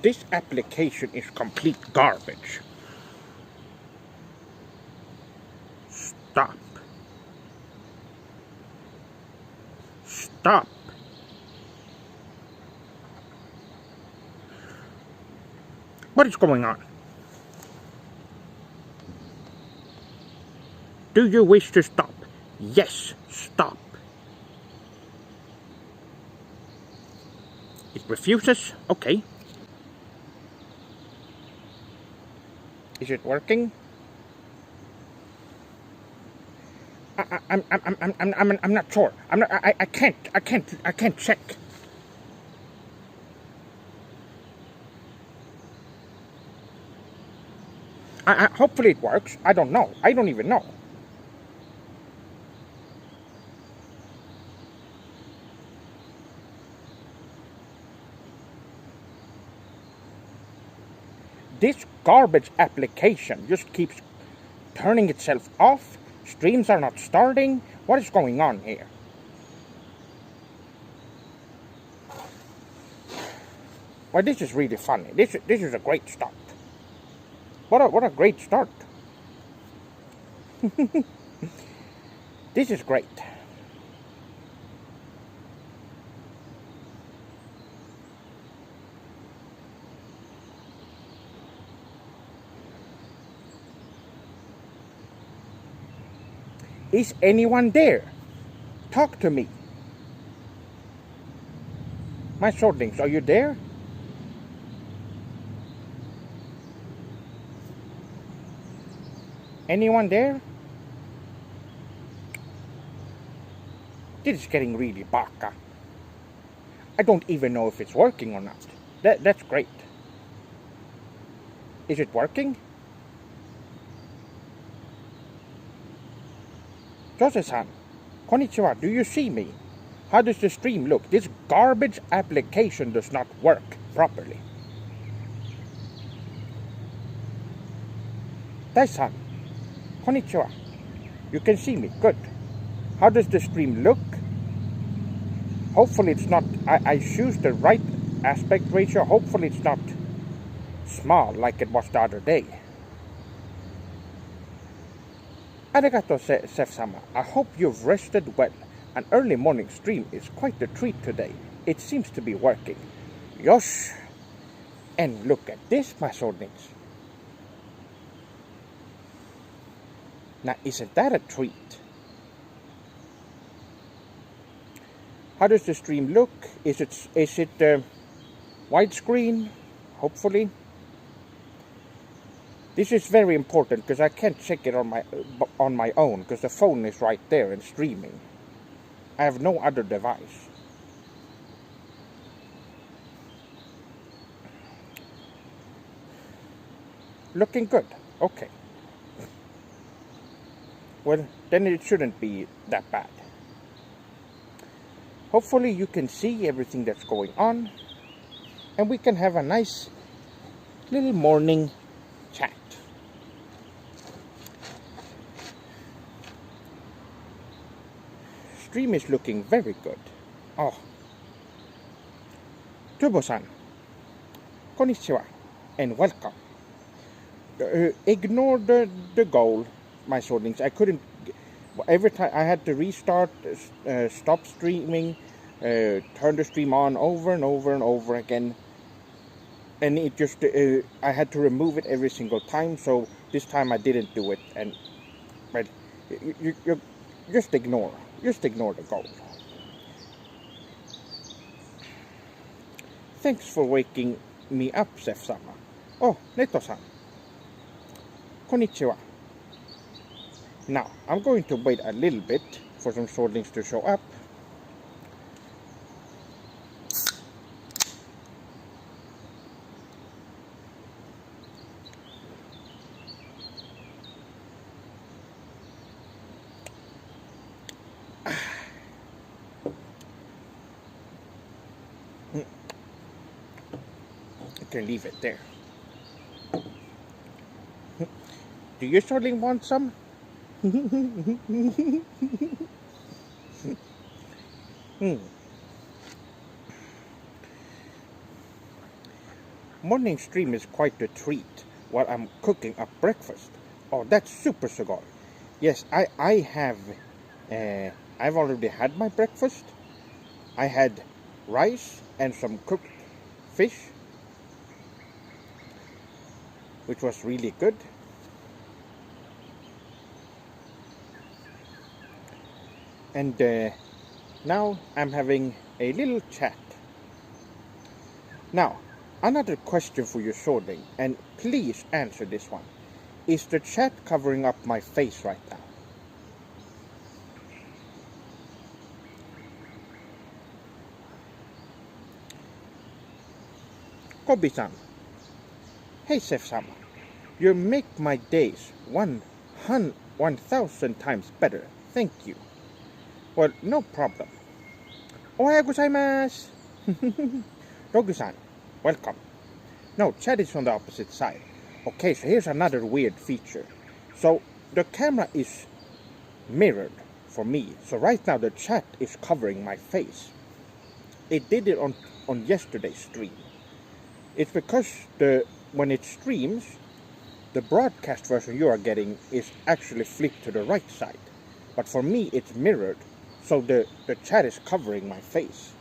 This application is complete garbage. Stop. Stop. What is going on? Do you wish to stop? Yes, stop. It refuses? Okay. Is it working? I'm not sure. I can't check. Hopefully it works. I don't know. I don't even know. This garbage application just keeps turning itself off. Streams are not starting. What is going on here? Well, this is really funny. This is a great start. What a great start. This is great. Is anyone there? Talk to me. My shortlings, are you there? Anyone there? This is getting really baka. I don't even know if it's working or not. That's great. Is it working? Jose-san, konnichiwa, do you see me? How does the stream look? This garbage application does not work properly. Dai-san, konnichiwa, you can see me, good. How does the stream look? Hopefully it's not, I choose the right aspect ratio. Hopefully it's not small like it was the other day. Arigato, Sef-sama. I hope you've rested well. An early morning stream is quite a treat today. It seems to be working. Yosh! And look at this, my swordlings. Now, isn't that a treat? How does the stream look? Is it widescreen? Hopefully. This is very important because I can't check it on my own because the phone is right there and streaming. I have no other device. Looking good. Okay. Well, then it shouldn't be that bad. Hopefully you can see everything that's going on and we can have a nice little morning chat. Stream is looking very good. Oh. Turbo-san, konnichiwa, and welcome. Ignore the goal, my swordlings. I couldn't. Every time I had to restart, stop streaming, turn the stream on over and over and over again. And it just, I had to remove it every single time, so this time I didn't do it, but you just ignore the goal. Thanks for waking me up, Sef-sama. Oh, Neto-san. Konnichiwa. Now, I'm going to wait a little bit for some swordlings to show up. I can leave it there. Do you swordling want some? morning stream is quite a treat while I'm cooking up breakfast. Oh, that's super sugoi. Yes, I have, I've already had my breakfast. I had rice and some cooked fish, which was really good. And now I'm having a little chat. Now, another question for you, Swordling, and please answer this one. Is the chat covering up my face right now? Kobi-san. Hey, Sef-sama. You make my days 1,000 times better. Thank you. Well, no problem. Ohayou gozaimasu. Rogu-san, welcome. No, chat is on the opposite side. Okay, so here's another weird feature. So the camera is mirrored for me. So right now the chat is covering my face. It did it on yesterday's stream. It's because when it streams, the broadcast version you are getting is actually flipped to the right side. But for me it's mirrored, so the chat is covering my face.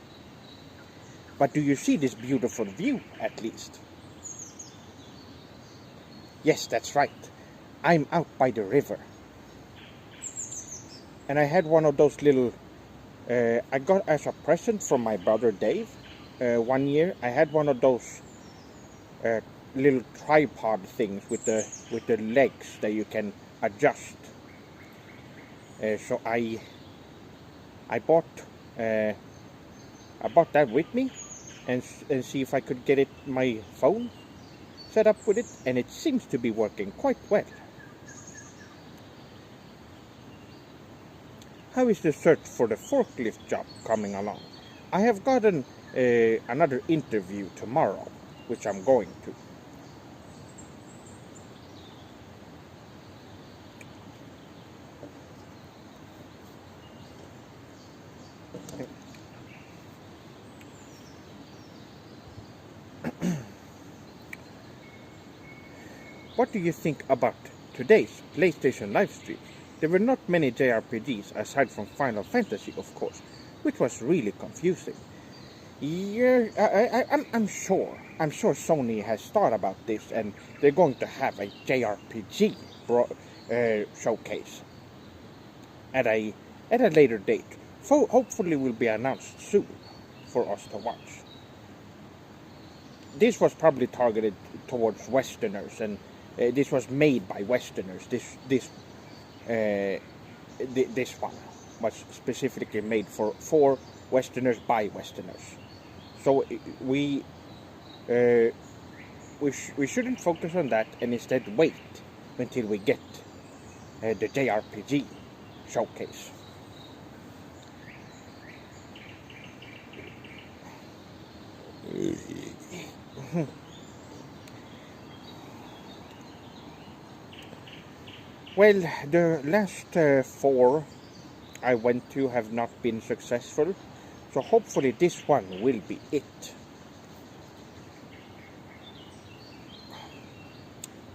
But do you see this beautiful view at least? Yes, that's right. I'm out by the river. And I had one of those little, I got as a present from my brother Dave. 1 year, I had one of those little tripod things with the legs that you can adjust. So I bought that with me and see if I could get my phone set up with it, and it seems to be working quite well. How is the search for the forklift job coming along? I have gotten another interview tomorrow, which I'm going to. What do you think about today's PlayStation livestream? There were not many JRPGs aside from Final Fantasy, of course, which was really confusing. Yeah, I'm sure Sony has thought about this, and they're going to have a JRPG showcase at a later date. Hopefully will be announced soon for us to watch. This was probably targeted towards Westerners, and this was made by Westerners. This one was specifically made for Westerners by Westerners. So we shouldn't focus on that, and instead wait until we get the JRPG showcase. Well, the last 4 I went to have not been successful, so hopefully this one will be it.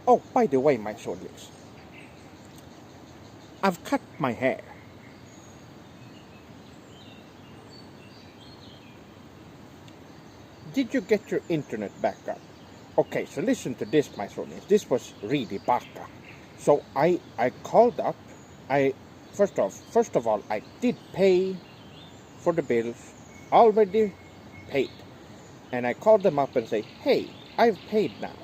Oh, by the way, my soldiers, I've cut my hair. Did you get your internet back up? Okay, so listen to this, my soldiers. This was really baka. So I called up. First of all, I did pay for the bills, already paid, and I called them up and say, "Hey, I've paid now.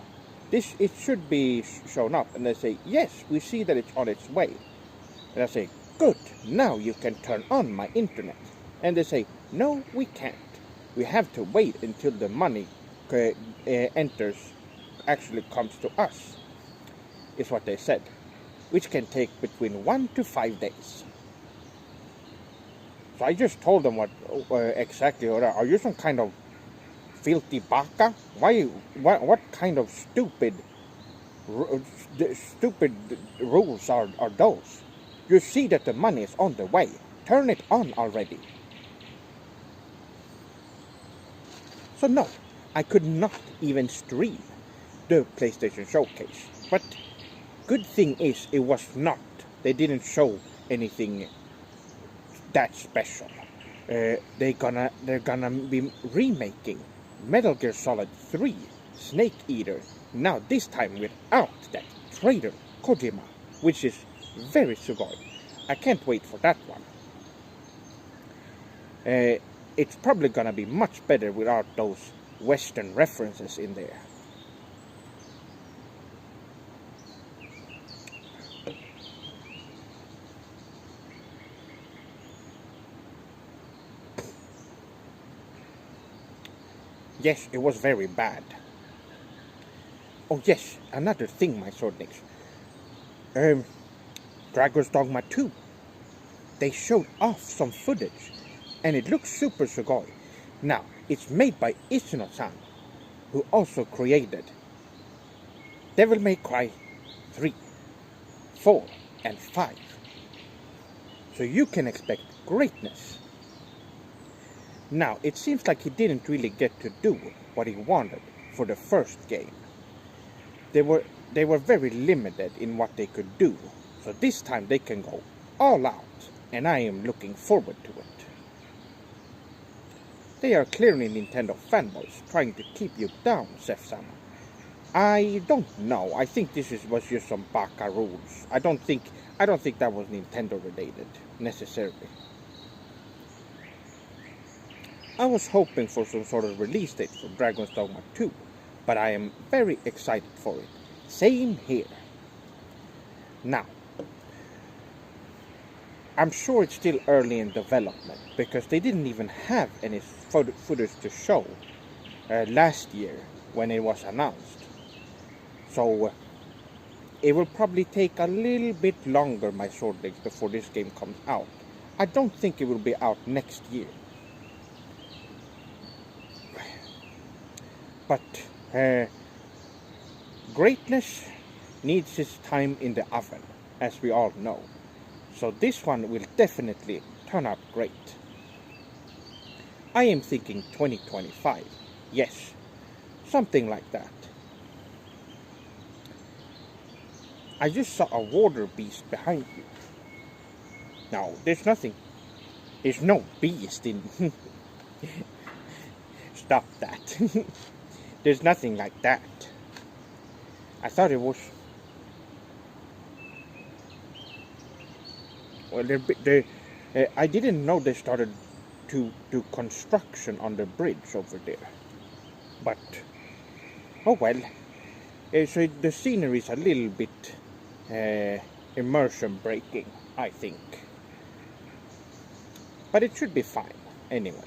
It should be shown up." And they say, "Yes, we see that it's on its way." And I say, "Good. Now you can turn on my internet." And they say, "No, we can't. We have to wait until the money actually comes to us," is what they said, which can take between 1 to 5 days. So I just told them what exactly. Are you some kind of filthy baka? What kind of stupid rules are those? You see that the money is on the way. Turn it on already. So no, I could not even stream the PlayStation Showcase. But good thing is it was not. They didn't show anything that special. They're gonna be remaking Metal Gear Solid 3 Snake Eater. Now this time without that traitor Kojima, which is very sugoi. I can't wait for that one. It's probably gonna be much better without those Western references in there. Yes, it was very bad. Oh yes, another thing, my swordlings. Dragon's Dogma 2. They showed off some footage, and it looks super sugoi. Now, it's made by Ishino-san, who also created Devil May Cry 3, 4, and 5. So you can expect greatness. Now, it seems like he didn't really get to do what he wanted for the first game. They were very limited in what they could do, so this time they can go all out, and I am looking forward to it. They are clearly Nintendo fanboys trying to keep you down, Seth-sama. I don't know. I think this was just some baka rules. I don't think that was Nintendo related necessarily. I was hoping for some sort of release date for Dragon's Dogma 2, but I am very excited for it. Same here. Now, I'm sure it's still early in development because they didn't even have any footage to show last year when it was announced. So it will probably take a little bit longer, my swordlings, before this game comes out. I don't think it will be out next year. But greatness needs its time in the oven, as we all know. So this one will definitely turn out great. I am thinking 2025. Yes, something like that. I just saw a water beast behind you. Now, there's nothing. There's no beast in... Stop that. There's nothing like that. I thought it was... Well, I didn't know they started to do construction on the bridge over there. But, oh well. So the scenery is a little bit immersion breaking, I think. But it should be fine, anyway.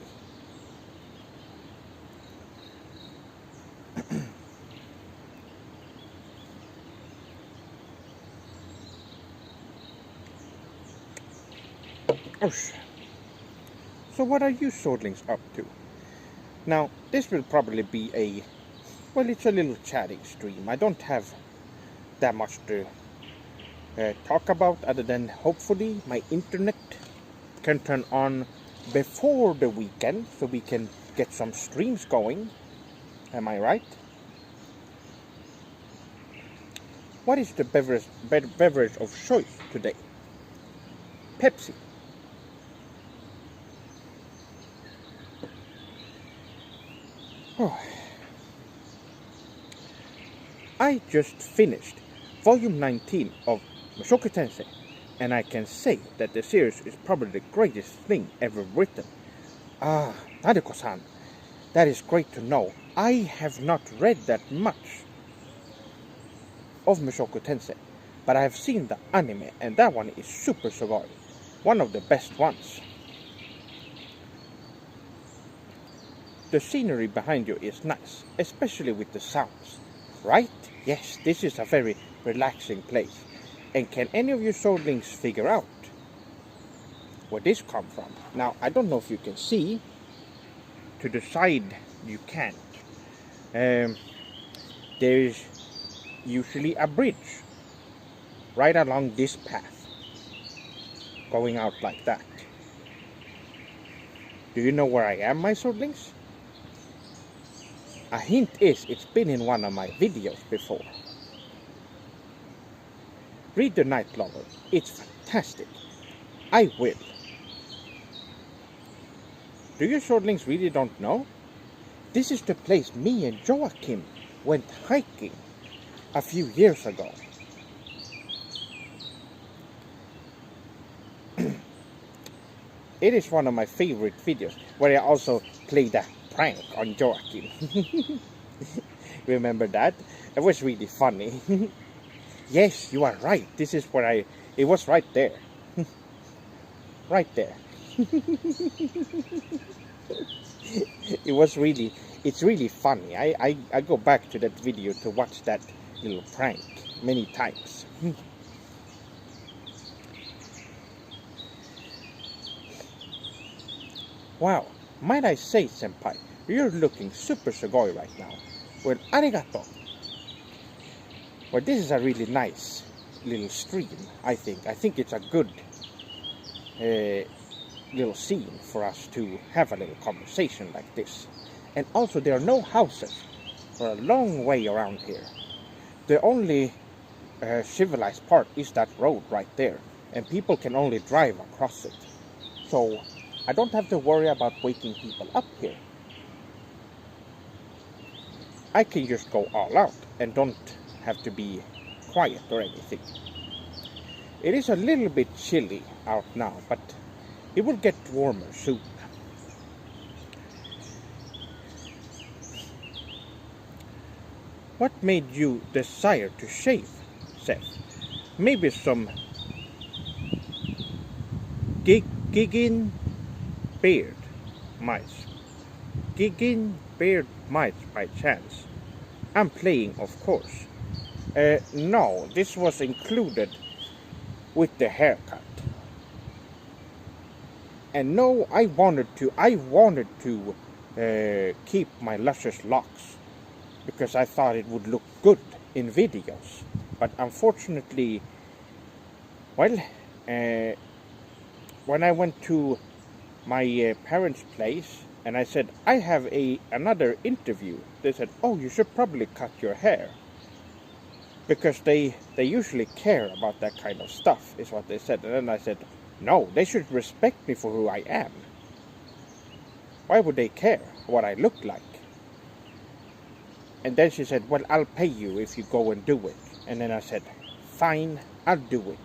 Oh, so what are you swordlings up to? Now, this will probably be a... Well, it's a little chatting stream. I don't have that much to talk about other than hopefully my internet can turn on before the weekend so we can get some streams going. Am I right? What is the beverage of choice today? Pepsi. Oh. I just finished volume 19 of Mushoku Tensei, and I can say that the series is probably the greatest thing ever written. Ah, Nadeko-san, that is great to know. I have not read that much of Mushoku Tensei, but I have seen the anime, and that one is super sugoi. One of the best ones. The scenery behind you is nice, especially with the sounds, right? Yes, this is a very relaxing place. And can any of you swordlings figure out where this come from? Now, I don't know if you can see. To the side, you can't. There is usually a bridge right along this path, going out like that. Do you know where I am, my swordlings? A hint is it's been in one of my videos before. Read the night novel. It's fantastic. I will. Do you shortlings really don't know? This is the place me and Joachim went hiking a few years ago. It is one of my favorite videos, where I also played a prank on Joachim. Remember that? It was really funny. Yes, you are right. This is where it was right there. Right there. It's really funny. I go back to that video to watch that little prank many times. Wow, might I say, senpai, you're looking super sugoi right now. Well, arigato. Well, this is a really nice little stream, I think. I think it's a good little scene for us to have a little conversation like this. And also, there are no houses for a long way around here. The only civilized part is that road right there, and people can only drive across it. So I don't have to worry about waking people up here. I can just go all out and don't have to be quiet or anything. It is a little bit chilly out now, but it will get warmer soon. What made you desire to shave, Seth? Maybe some gigging beard mice. Gigging beard mice by chance. I'm playing, of course. No, this was included with the haircut. And no, I wanted to keep my luscious locks because I thought it would look good in videos. But unfortunately, well, when I went to my parents' place and I said, I have another interview, they said, oh, you should probably cut your hair. Because they usually care about that kind of stuff, is what they said. And then I said, no, they should respect me for who I am. Why would they care what I look like? And then she said, well, I'll pay you if you go and do it. And then I said, fine, I'll do it.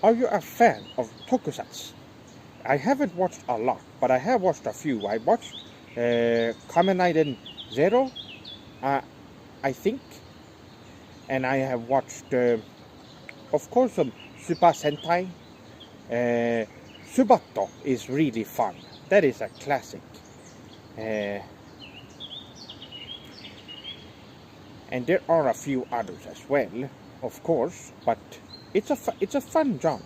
Are you a fan of tokusatsu? I haven't watched a lot, but I have watched a few. I watched Kamen Rider Zero, I think. And I have watched, of course, some Super Sentai. Subato is really fun. That is a classic. And there are a few others as well, of course, but it's a fun genre.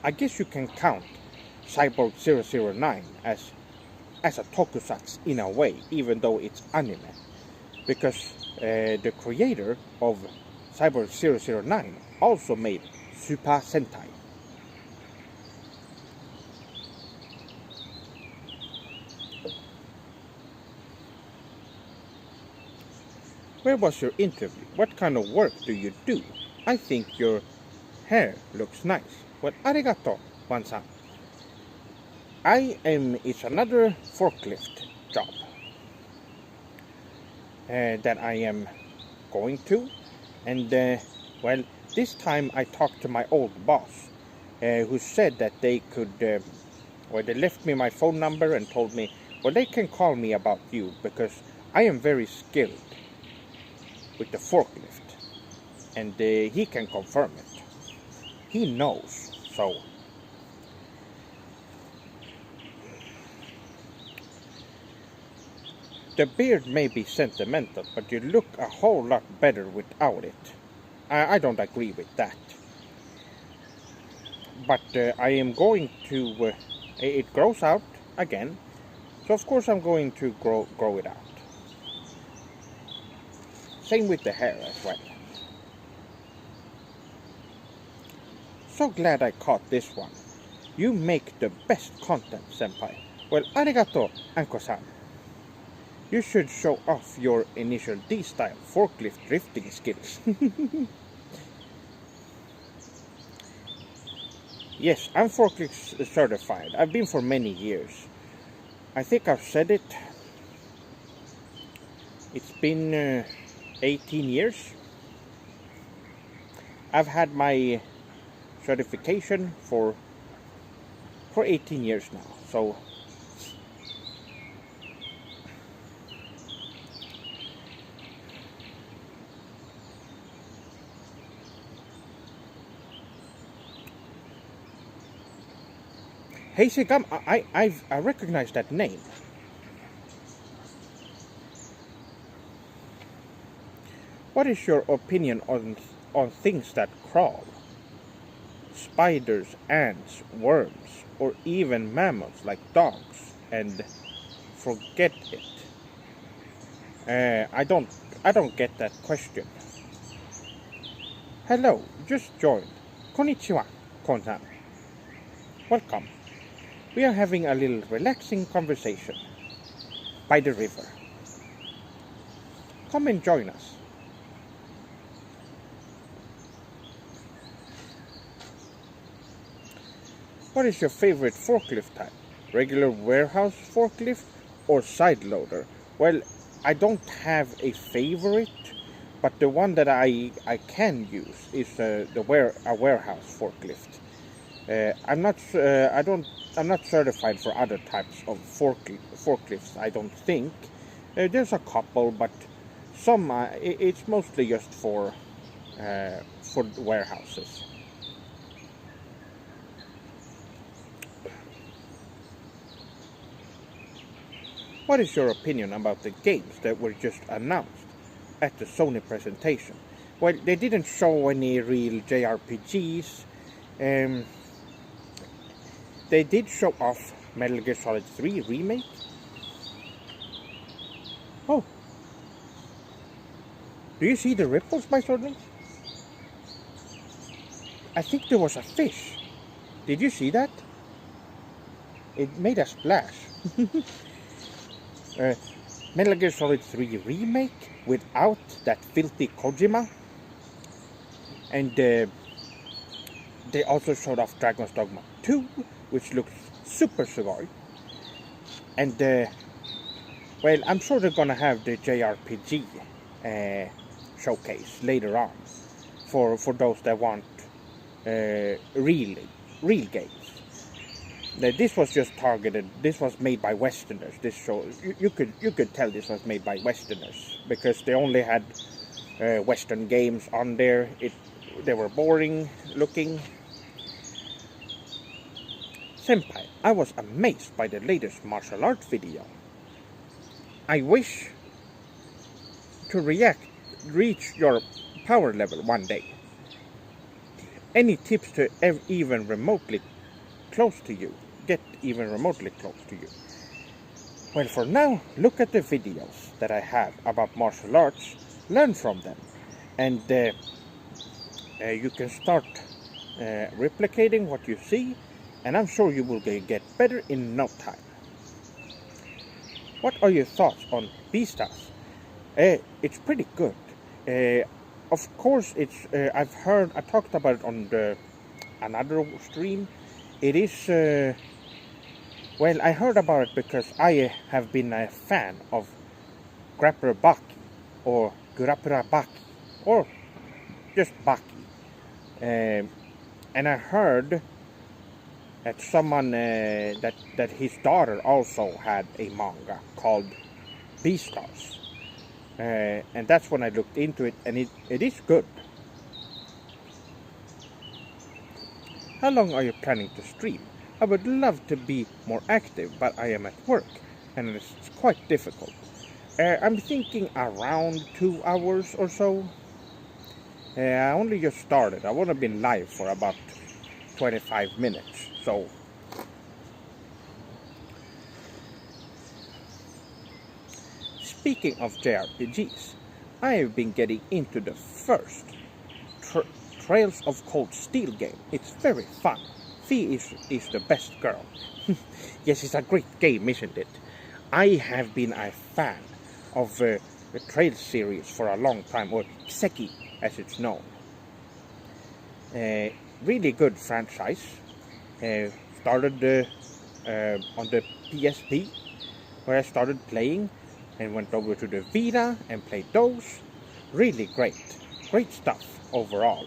I guess you can count Cyborg 009 as a tokusatsu in a way, even though it's anime, because the creator of Cyborg 009 also made Super Sentai. Where was your interview? What kind of work do you do? I think your hair looks nice. Well, arigato, Wan-san. It's another forklift job that I am going to. And, well, this time I talked to my old boss, who said that they could, they left me my phone number and told me, well, they can call me about you because I am very skilled with the forklift, and he can confirm it. He knows, so. The beard may be sentimental, but you look a whole lot better without it. I don't agree with that. But I am going to, it grows out again, so of course I'm going to grow it out. Same with the hair as well. So glad I caught this one. You make the best content, senpai. Well, arigato, Anko-san. You should show off your initial D-style forklift drifting skills. Yes, I'm forklift certified. I've been for many years. I think I've said it. It's been 18 years. I've had my certification for 18 years now. So Heisekam, I recognize that name. What is your opinion on things that crawl? Spiders, ants, worms, or even mammals like dogs, and forget it. I don't get that question. Hello, just joined. Konnichiwa, Kon-san. Welcome. We are having a little relaxing conversation by the river. Come and join us. What is your favorite forklift type? Regular warehouse forklift or side loader? Well, I don't have a favorite, but the one that I can use is a warehouse forklift. I'm not certified for other types of forklifts. I don't think there's a couple, but some it's mostly just for warehouses. What is your opinion about the games that were just announced at the Sony presentation? Well, they didn't show any real JRPGs. They did show off Metal Gear Solid 3 Remake. Oh. Do you see the ripples, my swordlings? I think there was a fish. Did you see that? It made a splash. Metal Gear Solid 3 Remake without that filthy Kojima. And they also showed off Dragon's Dogma 2, which looks super sugoi. And well, I'm sure they're gonna have the JRPG showcase later on for those that want real games. This was just targeted. This was made by Westerners. This show, you could tell this was made by Westerners because they only had Western games on there. They were boring looking. Senpai, I was amazed by the latest martial arts video. I wish to reach your power level one day. Any tips to get even remotely close to you? Well, for now, look at the videos that I have about martial arts, learn from them, and you can start replicating what you see, and I'm sure you will get better in no time. What are your thoughts on Beastars? It's pretty good. Of course, I talked about it on another stream. It is, well, I heard about it because I have been a fan of Grappler Baki, or Grappler Baki, or just Baki. And I heard that someone, that his daughter also had a manga called Beastars. And that's when I looked into it, and it is good. How long are you planning to stream? I would love to be more active, but I am at work, and it's quite difficult. I'm thinking around 2 hours or so. I only just started. I won't have been live for about 25 minutes, so... Speaking of JRPGs, I have been getting into the first Trails of Cold Steel game. It's very fun. Fi is the best girl. Yes, it's a great game, isn't it? I have been a fan of the Trail series for a long time, or Kiseki as it's known. Really good franchise. Started on the PSP, where I started playing, and went over to the Vita and played those. Really great stuff overall.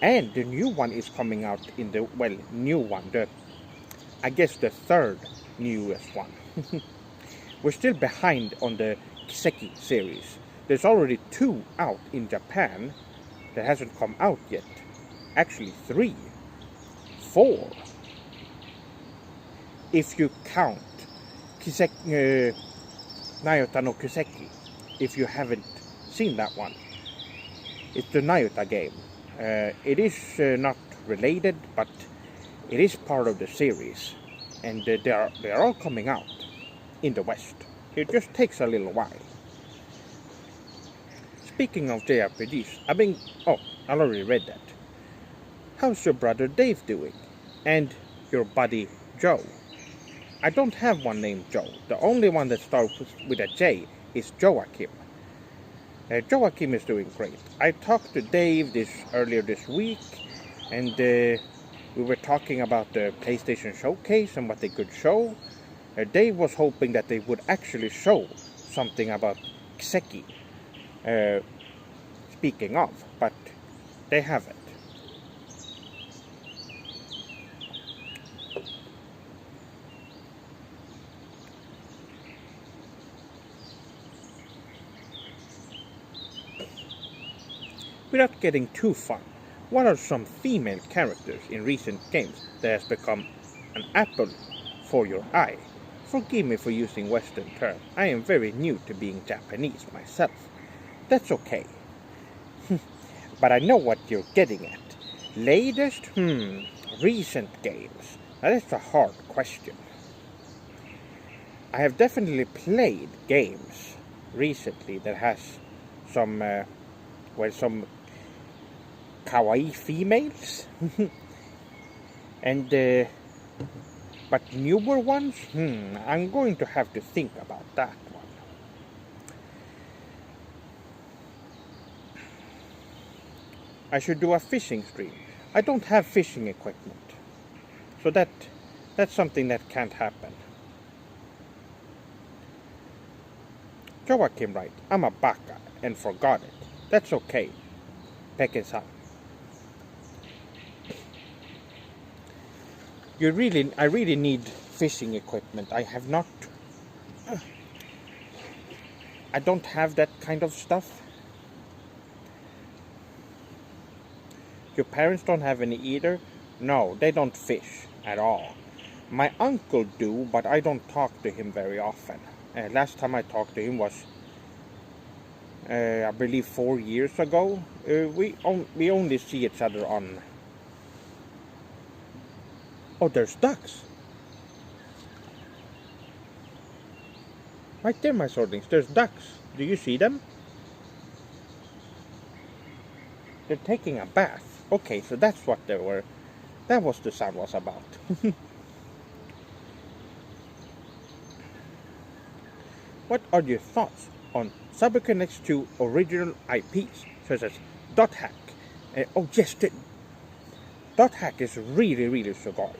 And the new one is coming out in the, well, new one, I guess the third newest one. We're still behind on the Kiseki series. There's already 2 out in Japan that hasn't come out yet. Actually 3, 4. If you count Kiseki, Nayota no Kiseki, if you haven't seen that one. It's the Nayota game. It is not related, but it is part of the series. And they are all coming out in the West. It just takes a little while. Speaking of JRPGs, I already read that. How's your brother Dave doing? And your buddy Joe? I don't have one named Joe. The only one that starts with a J is Joachim. Joachim is doing great. I talked to Dave earlier this week, and we were talking about the PlayStation Showcase and what they could show. Dave was hoping that they would actually show something about Kiseki, speaking of, but they haven't. Without getting too fun, what are some female characters in recent games that has become an apple for your eye? Forgive me for using Western terms. I am very new to being Japanese myself. That's okay. But I know what you're getting at. Latest? Recent games. Now that's a hard question. I have definitely played games recently that has some kawaii females. And but newer ones? I'm going to have to think about that one. I should do a fishing stream. I don't have fishing equipment. So that's something that can't happen. Joachim right, I'm a baka and forgot it. That's okay. Peke-san. I really need fishing equipment. I don't have that kind of stuff. Your parents don't have any either? No, they don't fish at all. My uncle do, but I don't talk to him very often. Last time I talked to him was, I believe, 4 years ago. We only see each other on... Oh, there's ducks. Right there, my swordlings. There's ducks. Do you see them? They're taking a bath. Okay, so that's what they were. That was the sound was about. What are your thoughts on CyberConnect's 2 original IPs, such as Dot Hack? Oh yes, Dot Hack is really, really sugoi.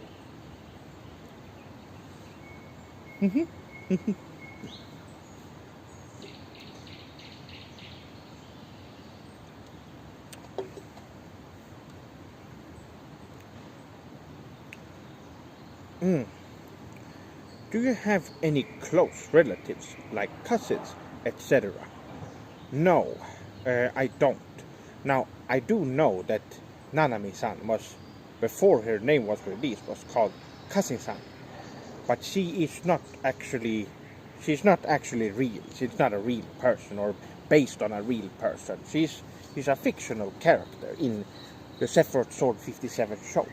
Do you have any close relatives, like cousins, etc.? No, I don't. Now, I do know that Nanami-san was, before her name was released, was called Cousin-san. But she's not actually real. She's not a real person or based on a real person. She's a fictional character in the Sephiroth Sword 57 show.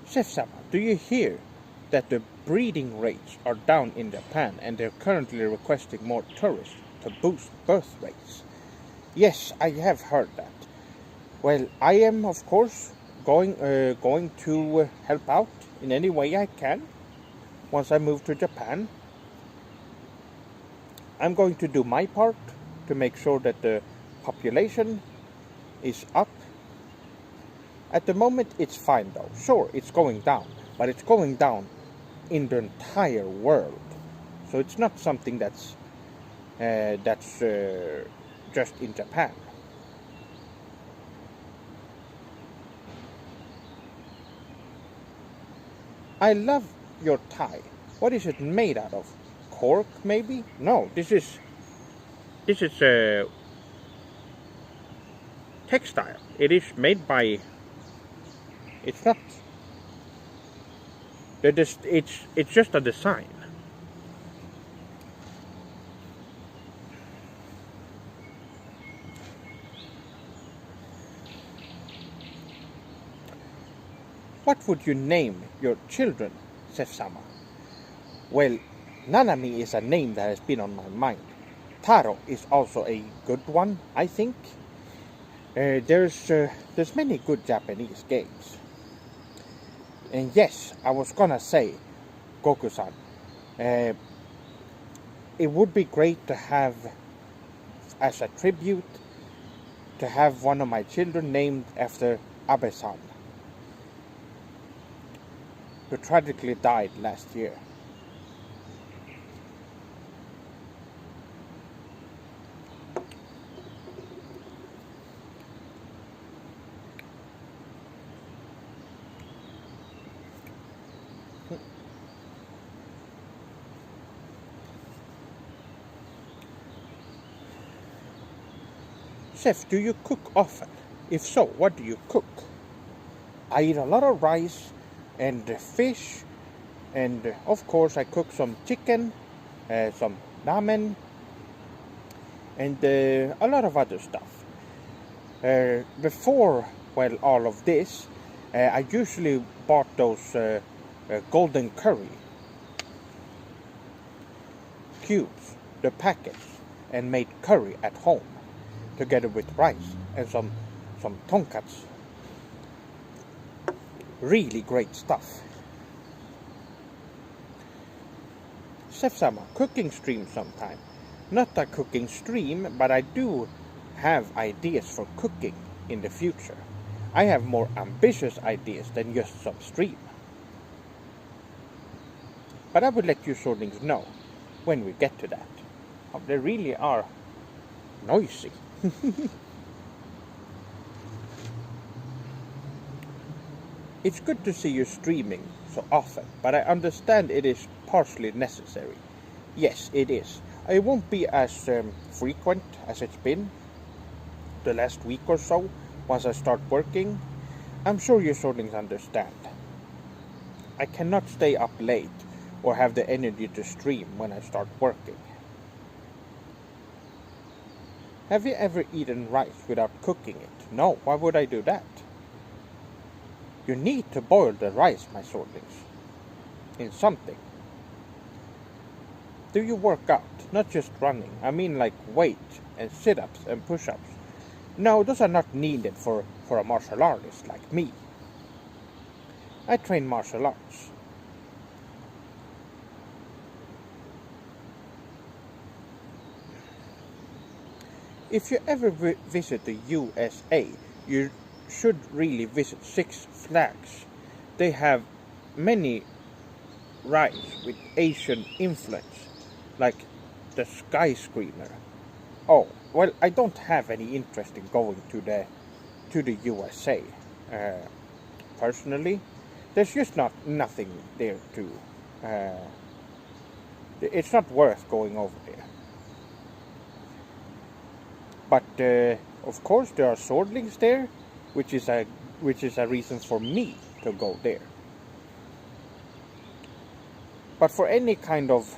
Chef-sama, do you hear that the breeding rates are down in Japan and they're currently requesting more tourists to boost birth rates? Yes, I have heard that. Well, I am, of course, going to help out in any way I can once I move to Japan. I'm going to do my part to make sure that the population is up. At the moment, it's fine though. Sure, it's going down, but it's going down in the entire world. So it's not something that's just in Japan. I love your tie. What is it made out of? Cork, maybe? No, this is textile. It is made by. It's not. It's just a design. What would you name your children, Sefsama? Well, Nanami is a name that has been on my mind. Taro is also a good one, I think. There's many good Japanese games. And yes, I was gonna say, Goku-san, it would be great to have, as a tribute, to have one of my children named after Abe-san, who tragically died last year. Chef, do you cook often? If so, what do you cook? I eat a lot of rice and fish, and of course I cook some chicken, some ramen, and a lot of other stuff. Before, well, all of this, I usually bought those golden curry cubes, the packets, and made curry at home, together with rice and some tonkatsu. Really great stuff. Chef-sama, cooking stream sometime. Not a cooking stream, but I do have ideas for cooking in the future. I have more ambitious ideas than just some stream. But I would let you Swordlings know when we get to that. Oh, they really are noisy. It's good to see you streaming so often, but I understand it is partially necessary. Yes, it is. It won't be as frequent as it's been the last week or so once I start working. I'm sure you Swordlings understand. I cannot stay up late or have the energy to stream when I start working. Have you ever eaten rice without cooking it? No, why would I do that? You need to boil the rice, my Swordlings, in something. Do you work out? Not just running. I mean like weight and sit-ups and push-ups. No, those are not needed for a martial artist like me. I train martial arts. If you ever visit the USA, you should really visit Six Flags. They have many rides with Asian influence, like the Sky Screamer. Oh, well, I don't have any interest in going to the USA. Personally, there's just nothing there to. It's not worth going over there. But of course, there are Swordlings there, which is a reason for me to go there. But for any kind of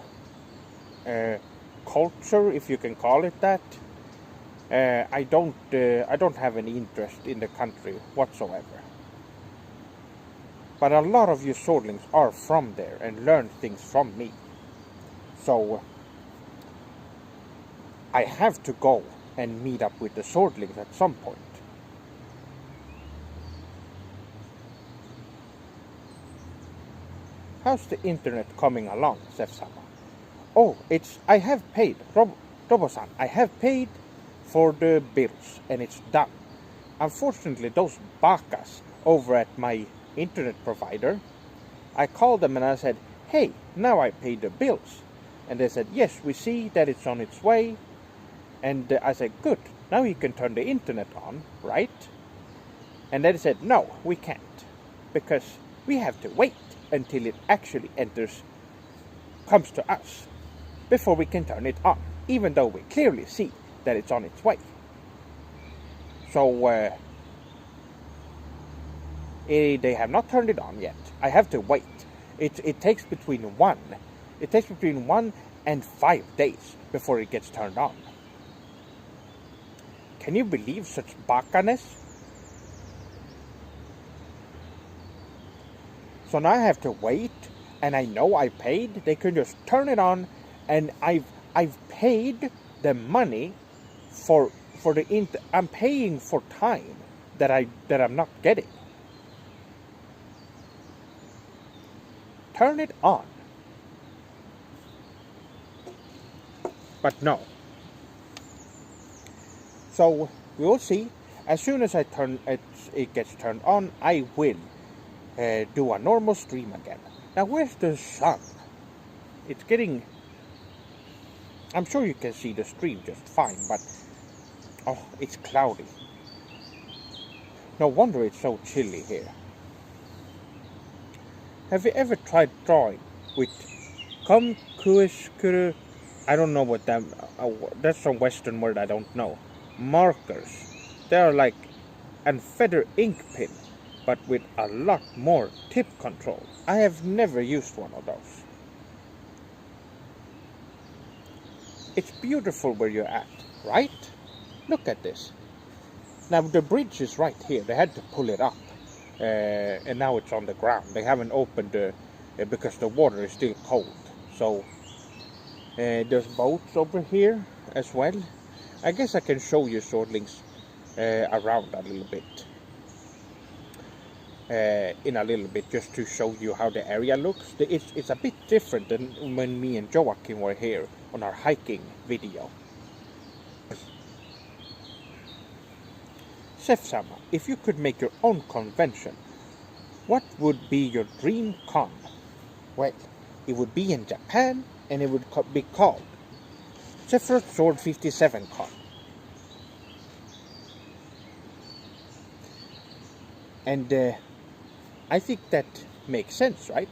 culture, if you can call it that, I don't have any interest in the country whatsoever. But a lot of you Swordlings are from there and learn things from me. So I have to go and meet up with the swordlings at some point. How's the internet coming along, Sefsama? Oh, I have paid, Robo-san, I have paid for the bills, and it's done. Unfortunately, those bakas over at my internet provider, I called them and I said, hey, now I paid the bills. And they said, yes, we see that it's on its way. And I said, good, now you can turn the internet on, right? And they said, no, we can't, because we have to wait until it actually comes to us, before we can turn it on, even though we clearly see that it's on its way. So, they have not turned it on yet. I have to wait. It takes between 1 and 5 days before it gets turned on. Can you believe such bakaness? So now I have to wait, and I know I paid. They can just turn it on, and I've paid the money for the I'm paying for time that I'm not getting. Turn it on. But no. So we will see. As soon as it gets turned on, I will do a normal stream again. Now, where's the sun? It's getting... I'm sure you can see the stream just fine, but... oh, it's cloudy. No wonder it's so chilly here. Have you ever tried drawing with kumkuiskuru? I don't know what that... that's some Western word I don't know. Markers. They are like a feather ink pen, but with a lot more tip control. I have never used one of those. It's beautiful where you're at, right? Look at this. Now the bridge is right here. They had to pull it up, and now it's on the ground. They haven't opened because the water is still cold. So there's boats over here as well. I guess I can show you swordlings around a little bit. In a little bit, just to show you how the area looks. It's a bit different than when me and Joachim were here on our hiking video. Sefsama, if you could make your own convention, what would be your dream con? Well, it would be in Japan, and it would be called Sephiroth Sword 57 Con. And I think that makes sense, right?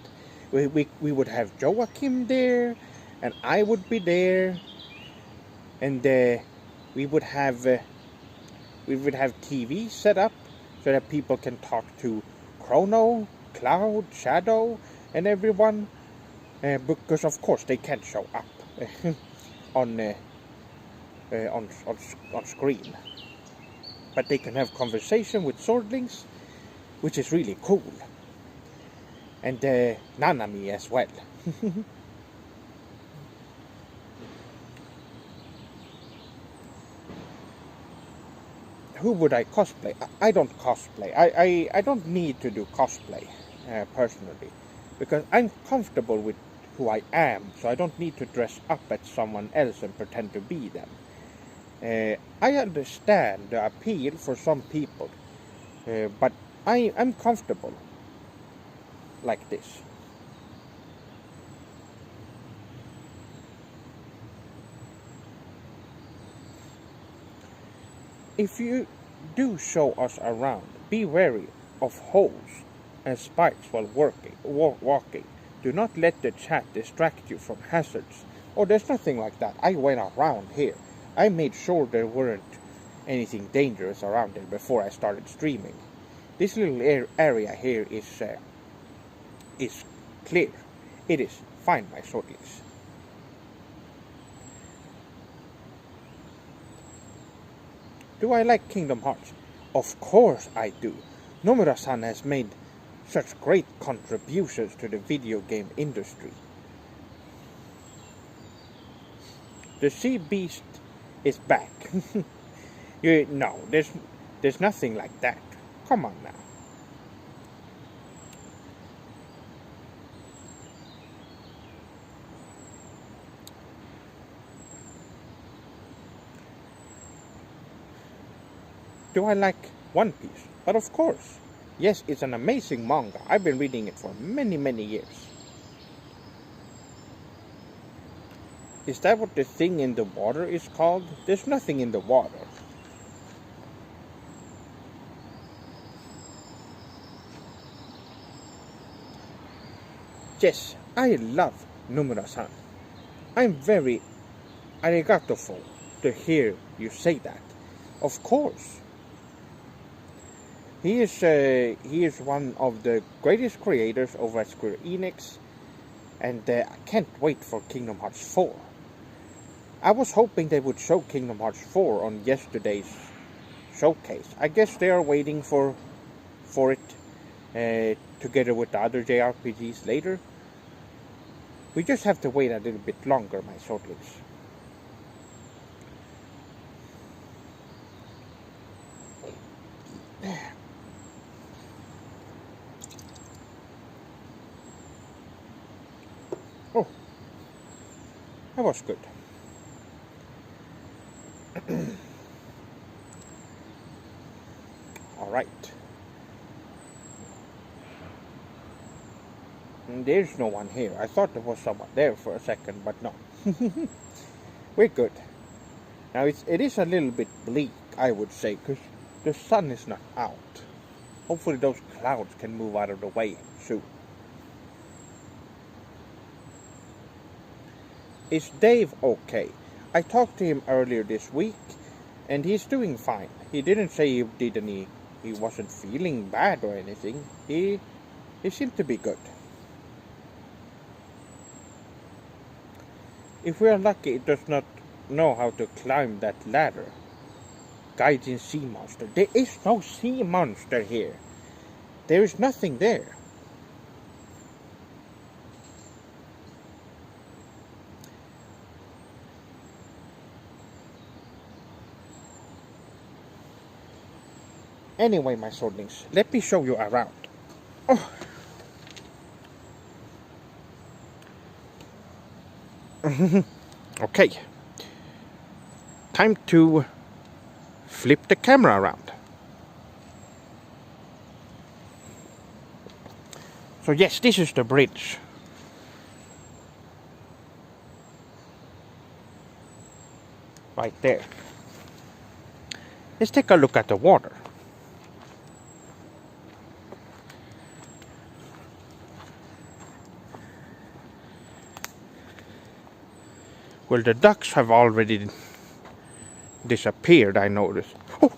We would have Joachim there, and I would be there, and we would have TV set up so that people can talk to Chrono, Cloud, Shadow, and everyone, because of course they can't show up on screen, but they can have conversation with swordlings, which is really cool. And Nanami as well. Who would I cosplay? I don't cosplay. I don't need to do cosplay, personally, because I'm comfortable with who I am, so I don't need to dress up as someone else and pretend to be them. I understand the appeal for some people, but I'm comfortable like this. If you do show us around, be wary of holes and spikes while walking. Do not let the chat distract you from hazards. Oh, there's nothing like that. I went around here. I made sure there weren't anything dangerous around there before I started streaming. This little area here is clear. It is fine, my swordlings. Do I like Kingdom Hearts? Of course I do. Nomura-san has made such great contributions to the video game industry. The sea beast is back. No, there's nothing like that. Come on now. Do I like One Piece? But of course. Yes, it's an amazing manga. I've been reading it for many, many years. Is that what the thing in the water is called? There's nothing in the water. Yes, I love Nomura-san. I'm very arigatoful to hear you say that. Of course. He is one of the greatest creators over at Square Enix, and I can't wait for Kingdom Hearts 4. I was hoping they would show Kingdom Hearts 4 on yesterday's showcase. I guess they are waiting for it together with the other JRPGs later. We just have to wait a little bit longer, my shortlings. Oh, that was good. All right. There's no one here. I thought there was someone there for a second, but no. We're good. Now it is a little bit bleak, I would say, because the sun is not out. Hopefully those clouds can move out of the way soon. Is Dave okay? I talked to him earlier this week, and he's doing fine. He didn't say he wasn't feeling bad or anything. He seemed to be good. If we are lucky, it does not know how to climb that ladder. Guiding sea monster. There is no sea monster here. There is nothing there. Anyway, my swordlings, let me show you around. Oh. Okay. Time to flip the camera around. So yes, this is the bridge. Right there. Let's take a look at the water. Well, the ducks have already disappeared, I noticed. Oh.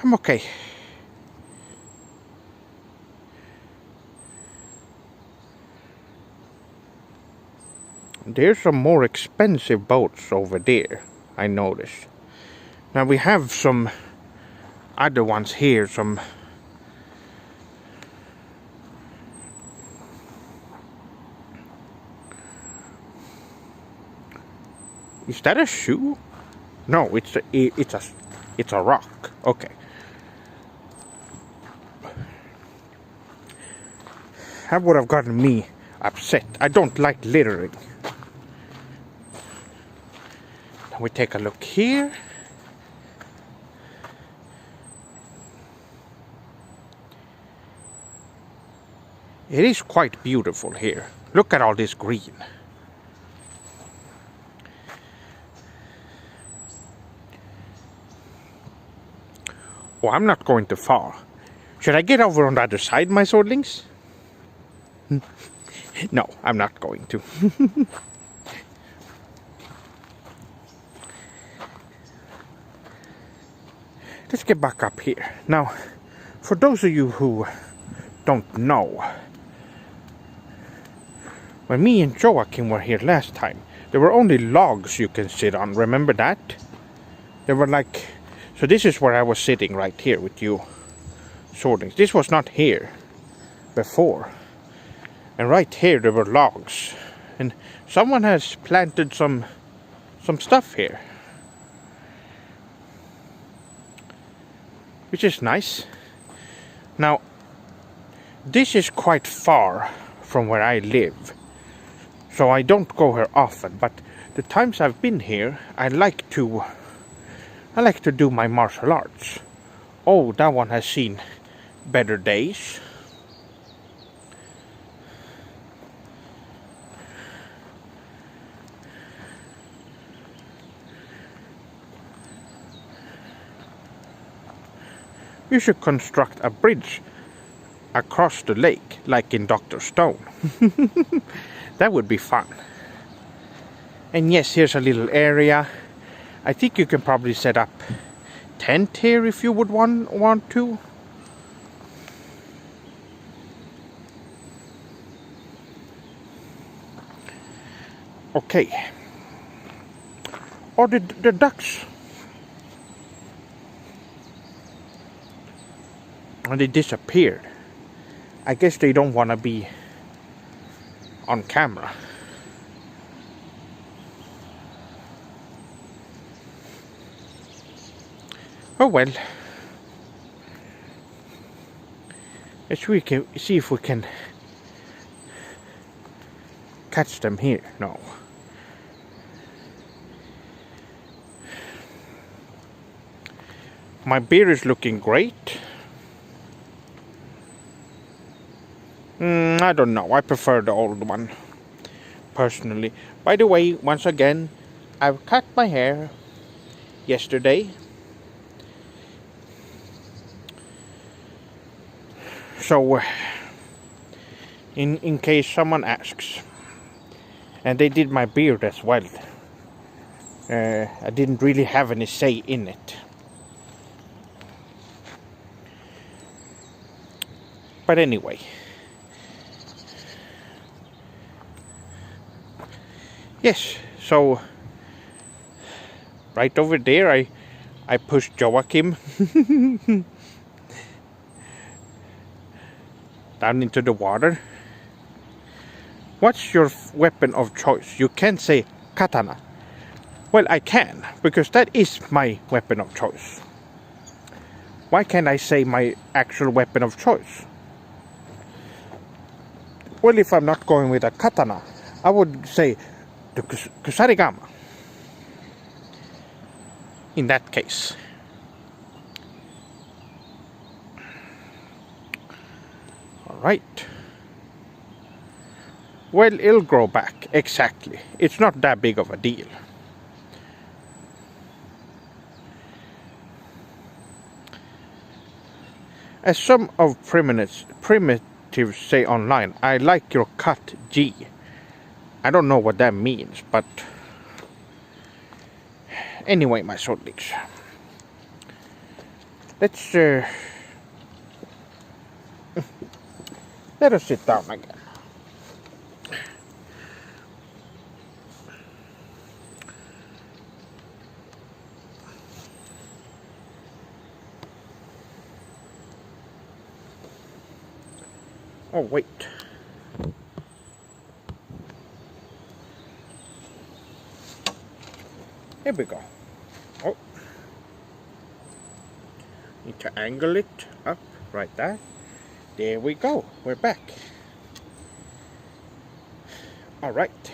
I'm okay. There's some more expensive boats over there, I noticed. Now we have some other ones here, some... Is that a shoe? No, it's a rock. Okay. That would have gotten me upset. I don't like littering. Now we take a look here. It is quite beautiful here. Look at all this green. Oh, I'm not going too far. Should I get over on the other side, my swordlings? No, I'm not going to. Let's get back up here. Now, for those of you who don't know, when me and Joachim were here last time, there were only logs you can sit on. Remember that? There were like... So this is where I was sitting right here with you, swordlings. This was not here before. And right here there were logs. And Someone has planted some stuff here, which is nice. Now, this is quite far from where I live, so I don't go here often, but the times I've been here, I like to do my martial arts. Oh, that one has seen better days. You should construct a bridge across the lake, like in Dr. Stone. That would be fun. And yes, here's a little area. I think you can probably set up tent here if you would want to. Okay. Or the ducks. And they disappeared. I guess they don't want to be on camera. Oh well. Let's see if we can catch them here. No. My beer is looking great. I don't know. I prefer the old one, personally. By the way, once again, I've cut my hair yesterday. So, in case someone asks, and they did my beard as well. I didn't really have any say in it. But anyway. Yes, so right over there I pushed Joachim down into the water. What's your weapon of choice? You can't say katana. Well, I can, because that is my weapon of choice. Why can't I say my actual weapon of choice? Well, if I'm not going with a katana, I would say the kusarigama. In that case. Alright. Well, it'll grow back. Exactly. It's not that big of a deal. As some of primitives say online, I like your cut G. I don't know what that means, but anyway, my swordlings. Let's let us sit down again. Oh, wait. Here we go. Oh. Need to angle it up right there. There we go. We're back. Alright.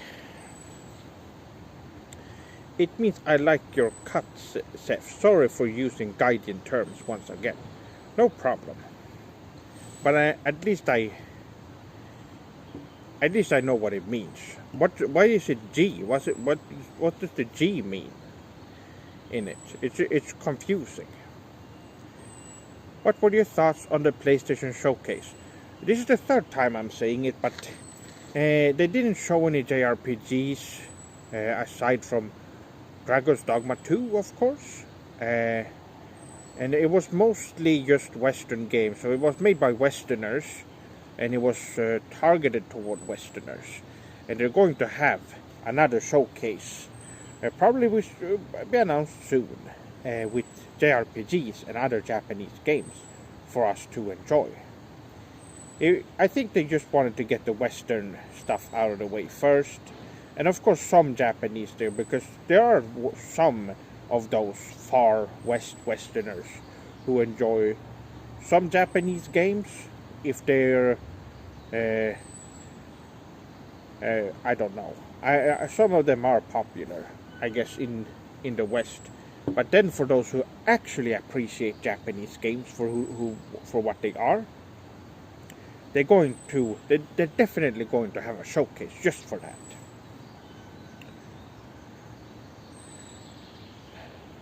It means I like your cut, Seth. Sorry for using Guardian terms once again. No problem. But at least I know what it means. Why is it G? What does the G mean in it? It's confusing. What were your thoughts on the PlayStation Showcase? This is the third time I'm saying it, but they didn't show any JRPGs aside from Dragon's Dogma 2, of course. And it was mostly just Western games, so it was made by Westerners, and it was targeted toward Westerners. And they're going to have another showcase, probably will be announced soon, with JRPGs and other Japanese games for us to enjoy. I think they just wanted to get the Western stuff out of the way first, And of course some Japanese there, because there are some of those far west Westerners who enjoy some Japanese games if they're I don't know. Some of them are popular, I guess, in the West. But then for those who actually appreciate Japanese games for for what they are, they're definitely going to have a showcase just for that.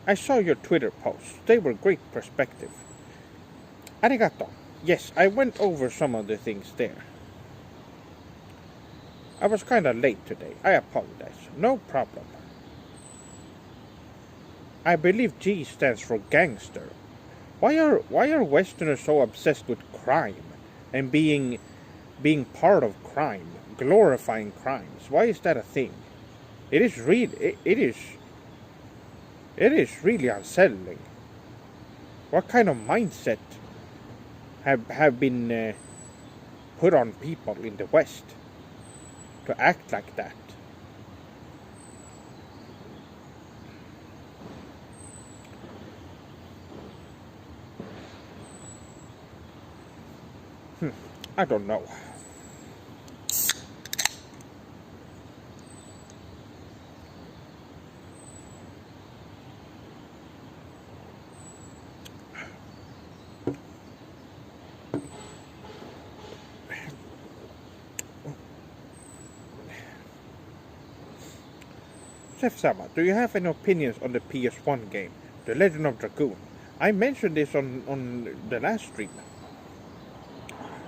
I saw your Twitter posts. They were great perspective. Arigato. Yes, I went over some of the things there. I was kinda late today. I apologize. No problem. I believe G stands for gangster. Why are Westerners so obsessed with crime and being part of crime, glorifying crimes? Why is that a thing? It is really unsettling. What kind of mindset have been put on people in the West to act like that? I don't know. Chef Sama, do you have any opinions on the PS1 game, The Legend of Dragoon? I mentioned this on the last stream.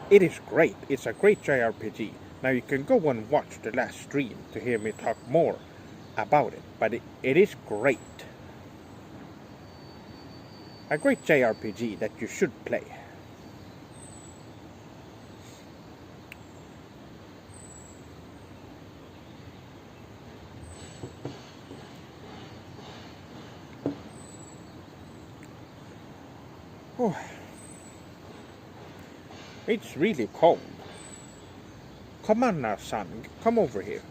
It is great. It's a great JRPG. Now you can go and watch the last stream to hear me talk more about it, but it is great. A great JRPG that you should play. Oh. It's really cold. Come on now, son. Come over here.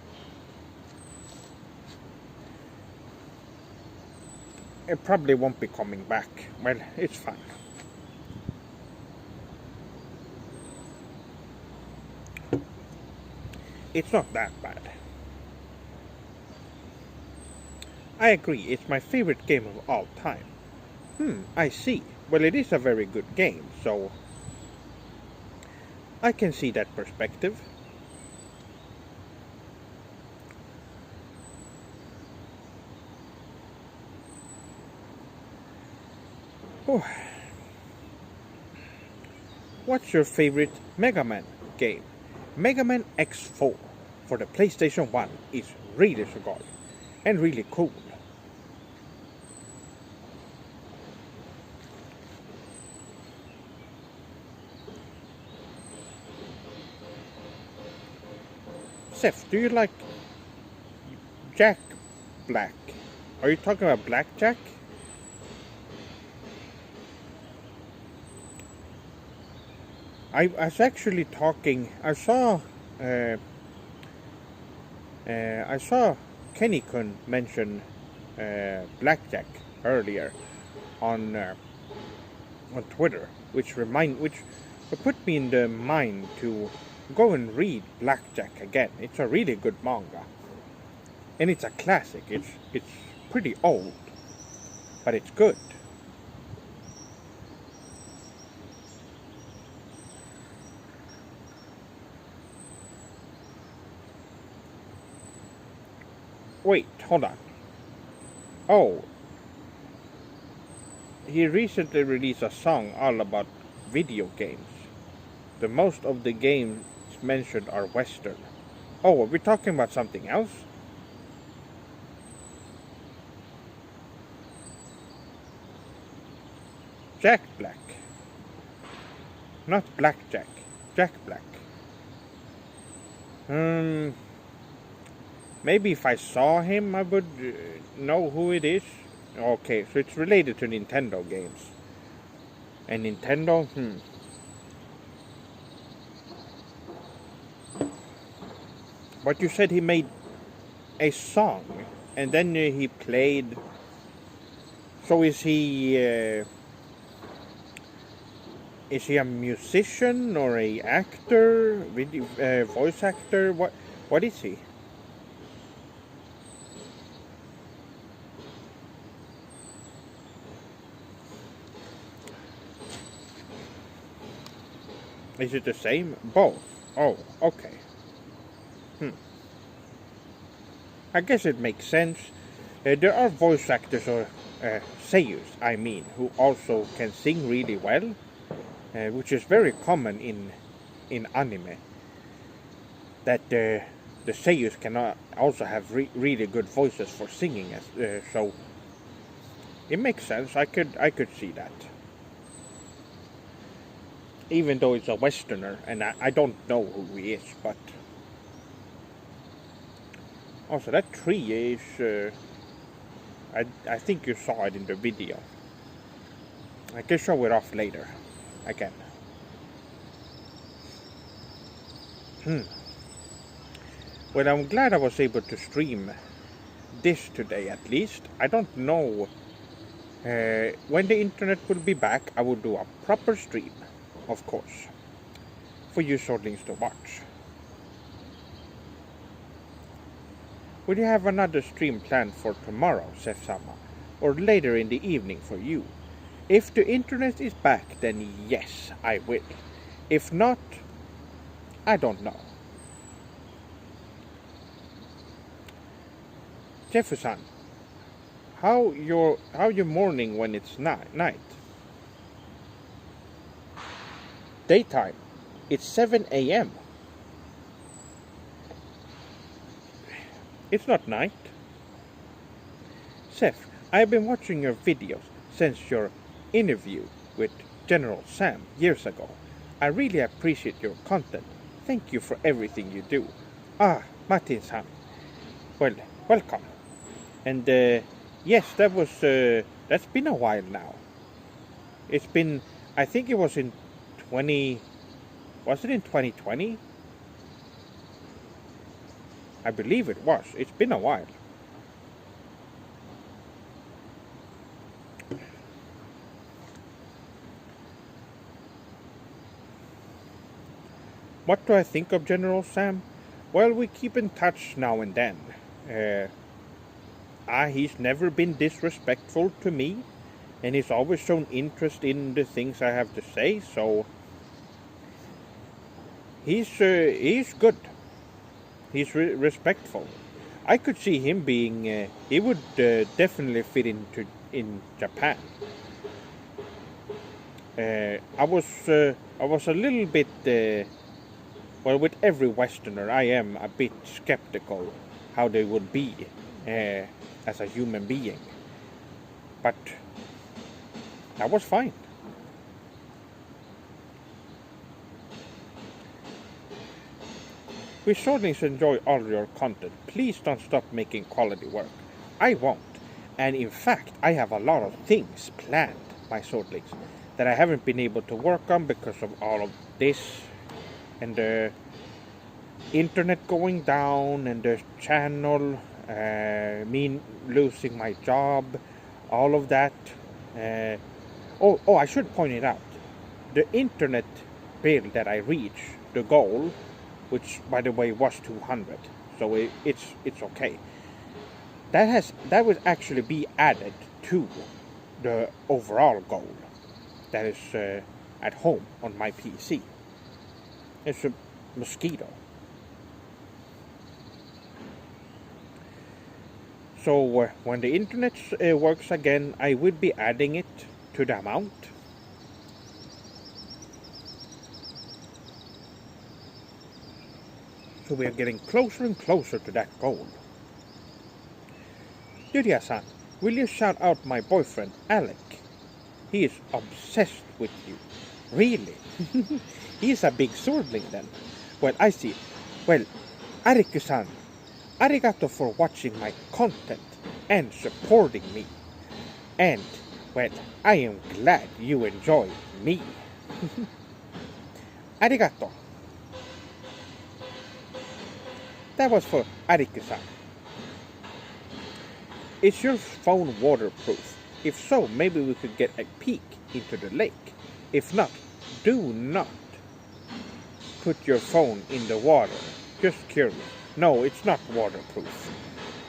It probably won't be coming back. Well, it's fine. It's not that bad. I agree, it's my favorite game of all time. I see. Well, it is a very good game, so I can see that perspective. Oh. What's your favorite Mega Man game? Mega Man X4 for the PlayStation 1 is really good and really cool. Seth, do you like Jack Black? Are you talking about Blackjack? I was actually talking. I saw Kenny-kun mention Blackjack earlier on Twitter, which put me in the mind to go and read Blackjack again. It's a really good manga, and it's a classic. It's pretty old, but it's good. Wait, hold on. Oh, he recently released a song all about video games. The most of the games mentioned are Western. Oh, are we talking about something else? Jack Black. Not Blackjack. Jack Black. Maybe if I saw him, I would know who it is. Okay, so it's related to Nintendo games. And Nintendo, But you said he made a song, and then he played. So is he a musician or a actor, video, voice actor? What is he? Is it the same? Both. Oh, okay. I guess it makes sense. There are voice actors or seiyus, I mean, who also can sing really well, which is very common in anime. That the seiyus can also have really good voices for singing, so it makes sense. I could see that. Even though it's a Westerner, and I don't know who he is, but also that tree is. I think you saw it in the video. I can show it off later, again. Well, I'm glad I was able to stream this today, at least. I don't know when the internet will be back. I will do a proper stream, of course, for you swordlings to watch. Will you have another stream planned for tomorrow, says Sama, or later in the evening for you? If the internet is back, then yes, I will. If not, I don't know. Jefferson, how your morning when it's night? Daytime. It's 7 a.m. It's not night. Seth, I've been watching your videos since your interview with General Sam years ago. I really appreciate your content. Thank you for everything you do. Ah, Martin-san. Well, welcome. And yes, that's been a while now. It's been, I think it was in 2020? I believe it was. It's been a while. What do I think of General Sam? Well, we keep in touch now and then. He's never been disrespectful to me, and he's always shown interest in the things I have to say, so he's good. He's respectful. I could see him being. He would definitely fit in Japan. I was a little bit. Well, with every Westerner, I am a bit skeptical how they would be as a human being. But that was fine. We certainly enjoy all your content. Please don't stop making quality work. I won't. And in fact, I have a lot of things planned, my swordlings, that I haven't been able to work on because of all of this, and the internet going down, and the channel, me losing my job, all of that. I should point it out. The internet bill that I reached, the goal, which by the way was 200, so it's okay. That would actually be added to the overall goal that is at home on my PC. It's a mosquito. So when the internet works again, I will be adding it to the amount. So we are getting closer and closer to that goal. Yuria-san, will you shout out my boyfriend, Alec? He is obsessed with you. Really? He's a big swordling then. Well, I see. Well, Ariku-san, arigato for watching my content and supporting me. And, well, I am glad you enjoy me. Arigato. That was for Ariku-san. Is your phone waterproof? If so, maybe we could get a peek into the lake. If not, do not put your phone in the water. Just curious. No, it's not waterproof.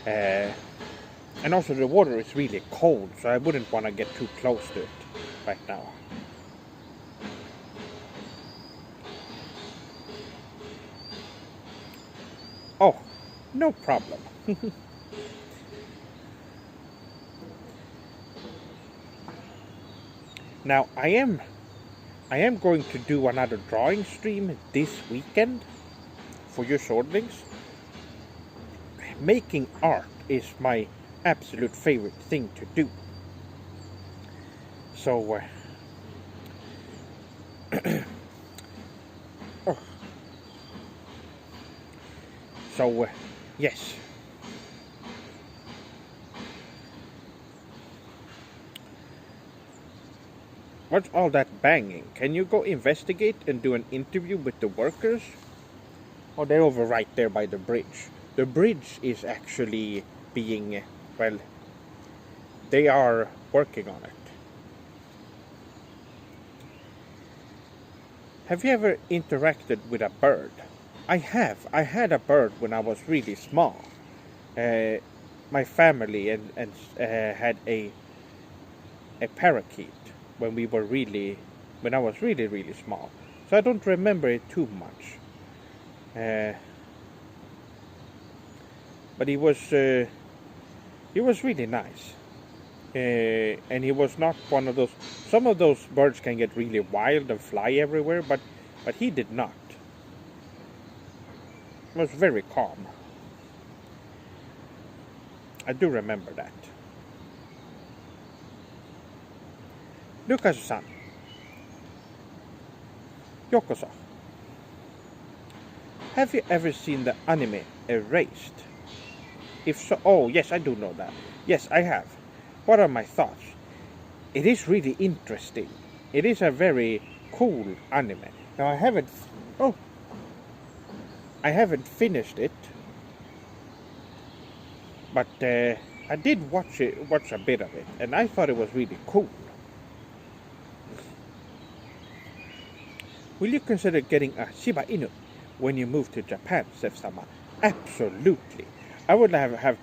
And also the water is really cold, so I wouldn't want to get too close to it right now. Oh, no problem. Now I am going to do another drawing stream this weekend for your shortlings. Making art is my absolute favorite thing to do. So yes. What's all that banging? Can you go investigate and do an interview with the workers? Oh, they're over right there by the bridge. The bridge is actually being, well, they are working on it. Have you ever interacted with a bird? I have. I had a bird when I was really small. My family and had a parakeet when I was really small. So I don't remember it too much. But he was really nice. And he was not one of those. Some of those birds can get really wild and fly everywhere, but he did not. He was very calm. I do remember that. Lucas-san. Yokoso. Have you ever seen the anime Erased? If so, oh yes, I do know that. Yes, I have. What are my thoughts? It is really interesting. It is a very cool anime. Now I haven't finished it, but I did watch a bit of it, and I thought it was really cool. Will you consider getting a Shiba Inu when you move to Japan, Sef-sama? Absolutely. I would have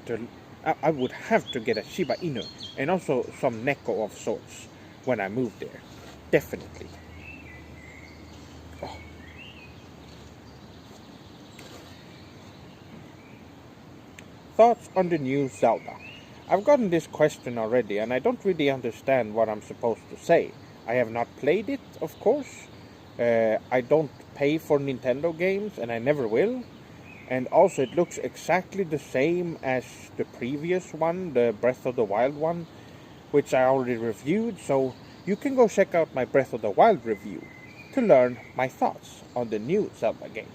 to get a Shiba Inu and also some Neko of sorts when I move there. Definitely. Oh. Thoughts on the new Zelda? I've gotten this question already and I don't really understand what I'm supposed to say. I have not played it, of course. I don't pay for Nintendo games and I never will. And also it looks exactly the same as the previous one, the Breath of the Wild one, which I already reviewed. So you can go check out my Breath of the Wild review to learn my thoughts on the new Zelda game.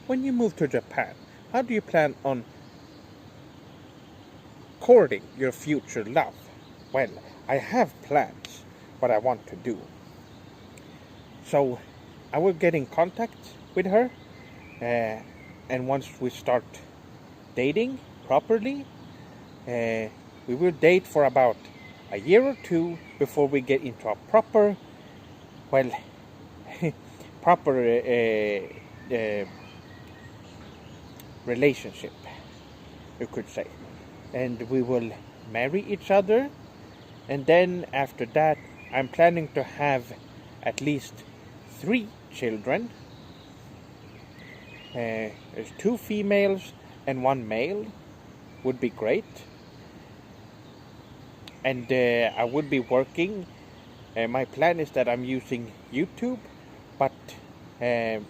When you move to Japan, how do you plan on courting your future love? Well, I have plans what I want to do. So I will get in contact with her, and once we start dating properly, we will date for about a year or two before we get into a proper relationship, you could say. And we will marry each other, and then after that I'm planning to have at least 3 children. There's 2 females and 1 male would be great. And I would be working. My plan is that I'm using YouTube, but I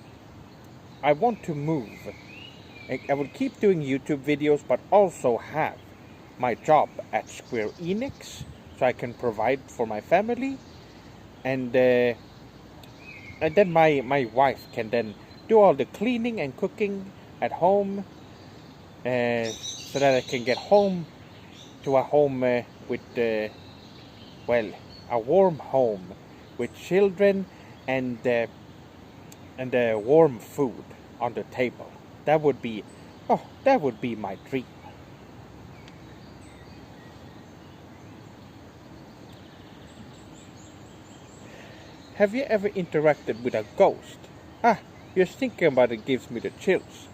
want to move. I will keep doing YouTube videos, but also have my job at Square Enix, so I can provide for my family, and then my wife can then do all the cleaning and cooking at home, so that I can get home to a home with, well, a warm home with children and warm food on the table. That would be my dream. Have you ever interacted with a ghost? Just thinking about it gives me the chills.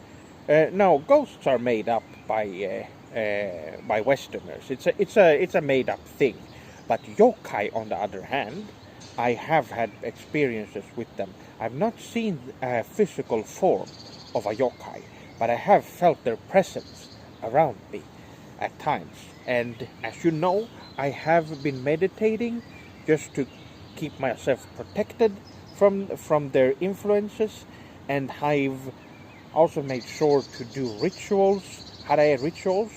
No, ghosts are made up by Westerners. It's a made up thing. But yokai, on the other hand, I have had experiences with them. I've not seen a physical form of a yokai, but I have felt their presence around me at times. And as you know, I have been meditating just to keep myself protected from their influences, and I've also made sure to do rituals, Harae rituals,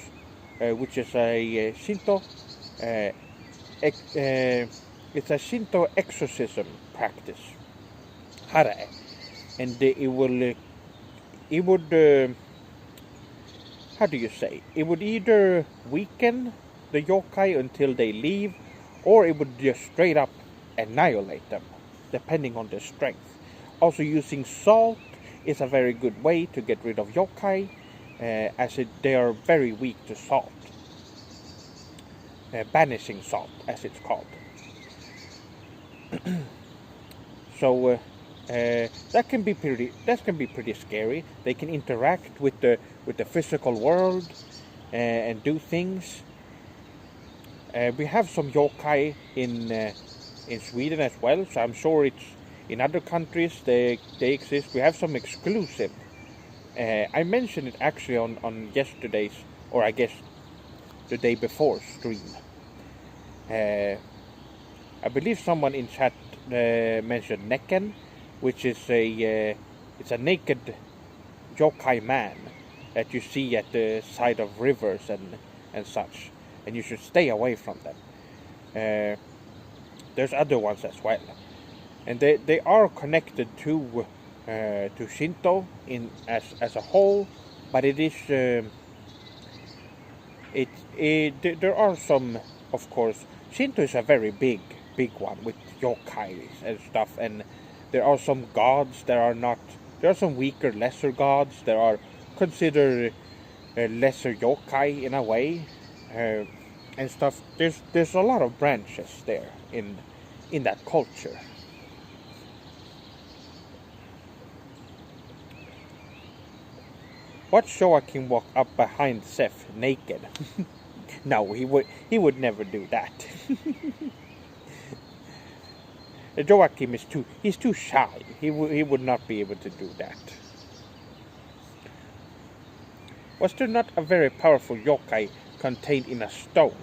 which is a Shinto. It's a Shinto exorcism practice, Harae, and it would how do you say? It would either weaken the yokai until they leave, or it would just straight up annihilate them, depending on their strength. Also, using salt is a very good way to get rid of yokai, as they are very weak to salt. Banishing salt, as it's called. So that can be pretty scary. They can interact with the physical world and do things. We have some yokai in Sweden as well, so I'm sure it's in other countries they exist. We have some exclusive. I mentioned it actually on yesterday's, or I guess the day before stream. I believe someone in chat mentioned Nekken, which is it's a naked yokai man that you see at the side of rivers and such, and you should stay away from them. There's other ones as well, and they are connected to Shinto as a whole, but it is there are some, of course. Shinto is a very big one with yokai and stuff, and there are some gods that are not. There are some weaker, lesser gods that are considered lesser yokai in a way, and stuff. There's a lot of branches there in that culture. Watch Joachim walk up behind Seth naked. No, he would never do that. Joachim he's too shy. He would not be able to do that. Was there not a very powerful yokai contained in a stone?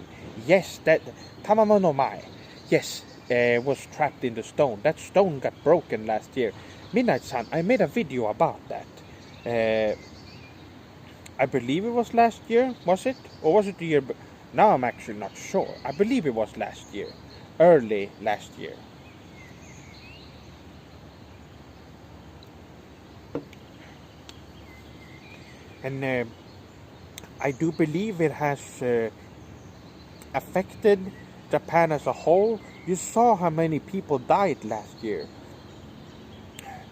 Yes, that Tamamo no Mae. Yes, was trapped in the stone. That stone got broken last year. Midnight-san, I made a video about that. I believe it was last year, was it? Or was it the year? Now I'm actually not sure. I believe it was last year. Early last year. And I do believe it has affected Japan as a whole. You saw how many people died last year.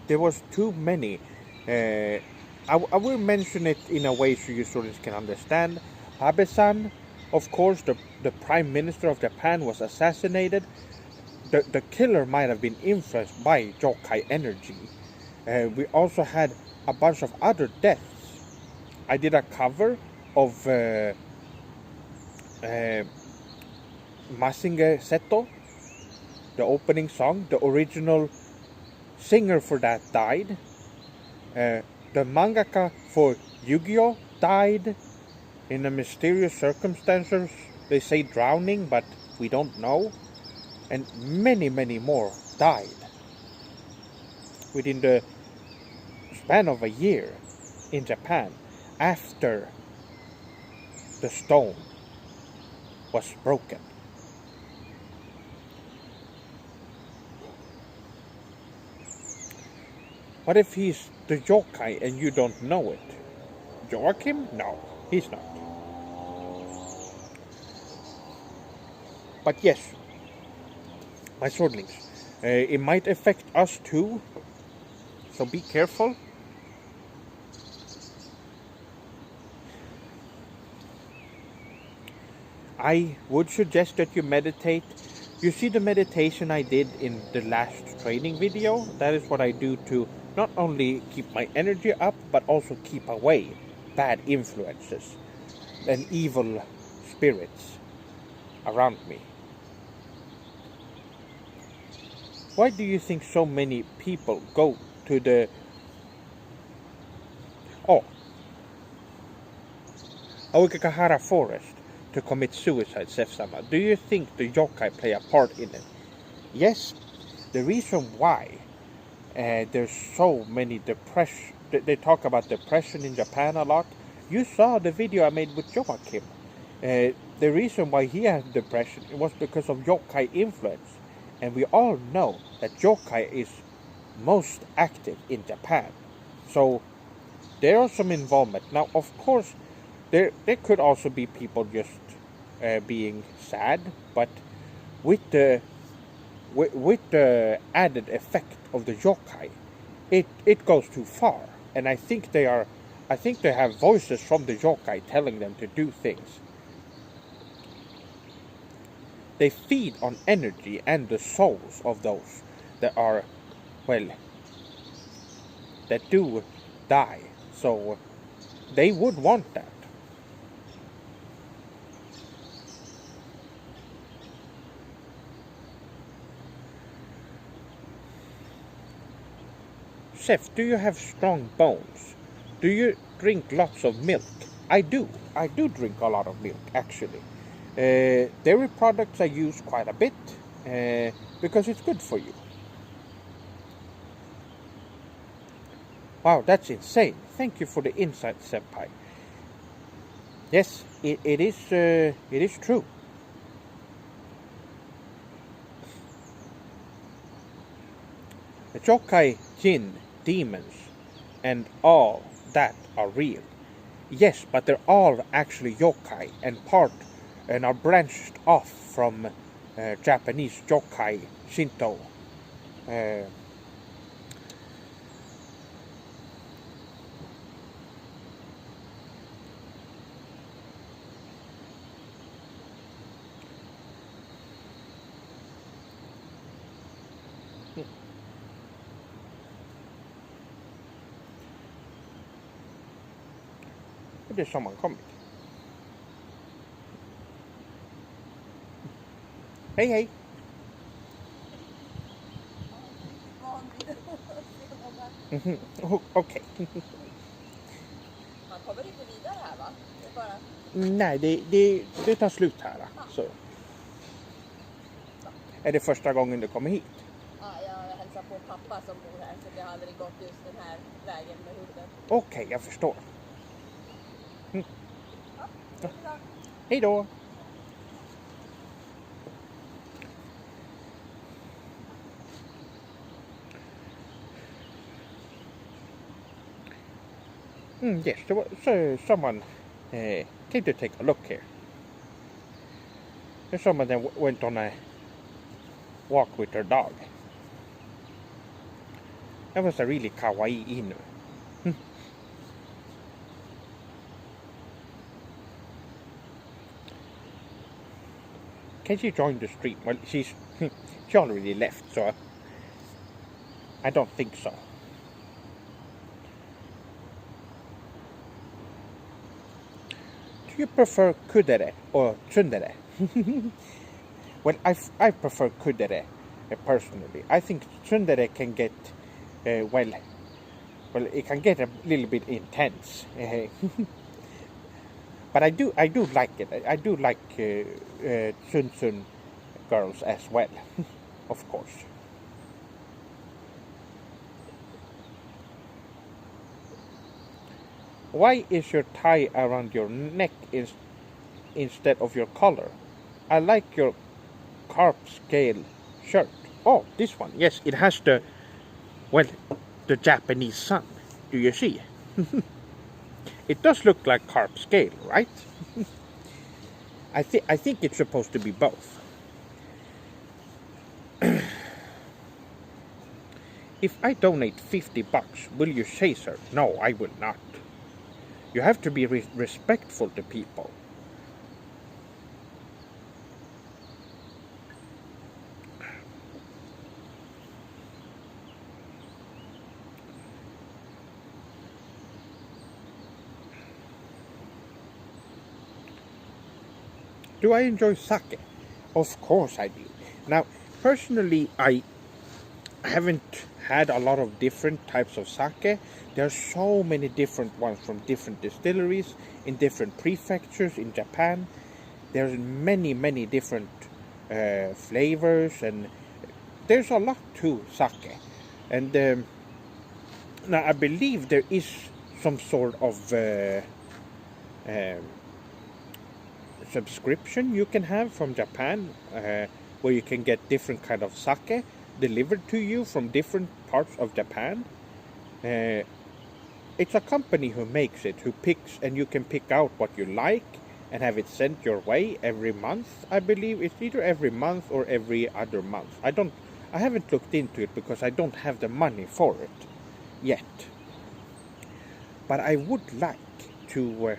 There was too many. I will mention it in a way so you students can understand. Abe-san, of course, the Prime Minister of Japan was assassinated. The killer might have been influenced by yokai energy. We also had a bunch of other deaths. I did a cover of Mazinger Seto, the opening song. The original singer for that died. The mangaka for Yu-Gi-Oh! Died in a mysterious circumstances. They say drowning, but we don't know. And many, many more died within the span of a year in Japan after the stone was broken. What if he's the yokai and you don't know it? Joachim? No. He's not. But yes, my swordlings, it might affect us too, so be careful. I would suggest that you meditate. You see the meditation I did in the last training video? That is what I do to not only keep my energy up, but also keep away bad influences and evil spirits around me. Why do you think so many people go to the Aokigahara forest to commit suicide, Sefsama? Do you think the yokai play a part in it? Yes, the reason why there's so many depression, they talk about depression in Japan a lot. You saw the video I made with Joachim. The reason why he has depression was because of yokai influence. And we all know that yokai is most active in Japan. So there are some involvement. Now, of course, there could also be people just being sad, but with the added effect of the yokai, it goes too far. And I think they have voices from the yokai telling them to do things. They feed on energy and the souls of those that are, well, that do die. So they would want that. Chef, do you have strong bones? Do you drink lots of milk? I do. I do drink a lot of milk, actually. Dairy products I use quite a bit because it's good for you. Wow, that's insane. Thank you for the insight, Senpai. Yes, it is true. The yokai, jinn, demons, and all that are real. Yes, but they're all actually yokai and are branched off from Japanese yokai, Shinto. Det är sammankommit. Hej hej! Okej. Man kommer inte vidare här, va? Det är bara... Nej, det tar slut här. Så. Är det första gången du kommer hit? Ja, jag hälsar på pappa som bor här, så jag har aldrig gått just den här vägen med hunden. Okej, jag förstår. Ja, hej då! Yes, so someone came to take a look here. There's someone that went on a walk with their dog. That was a really kawaii inu. Can she join the stream? Well, she already left, so I don't think so. Do you prefer kudere or tsundere? Well, I prefer kudere personally. I think tsundere can get well, it can get a little bit intense. But I do like it. I do like Tsun girls as well, of course. Why is your tie around your neck instead of your collar? I like your carp scale shirt. Oh, this one. Yes, it has the Japanese sun. Do you see? It does look like carp scale, right? I think it's supposed to be both. If I donate $50, will you say, sir? No, I will not. You have to be respectful to people. Do I enjoy sake? Of course I do. Now, personally, I haven't had a lot of different types of sake. There are so many different ones from different distilleries in different prefectures in Japan. There's many different flavors, and there's a lot to sake. And now I believe there is some sort of subscription you can have from Japan, where you can get different kind of sake delivered to you from different parts of Japan. It's a company who makes it, who picks, and you can pick out what you like and have it sent your way every month. I believe it's either every month or every other month. I haven't looked into it because I don't have the money for it yet. But I would like to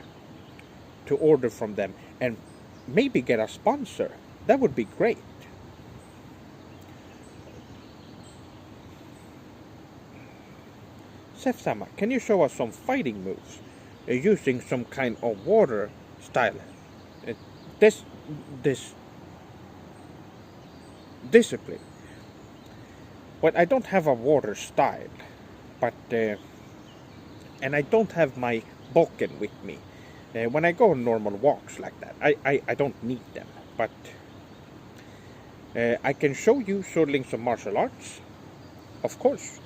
order from them and maybe get a sponsor. That would be great. Seth-sama, can you show us some fighting moves using some kind of water style? This discipline. Well, I don't have a water style, but and I don't have my bokken with me. When I go on normal walks like that, I don't need them. But I can show you sword links of martial arts, of course.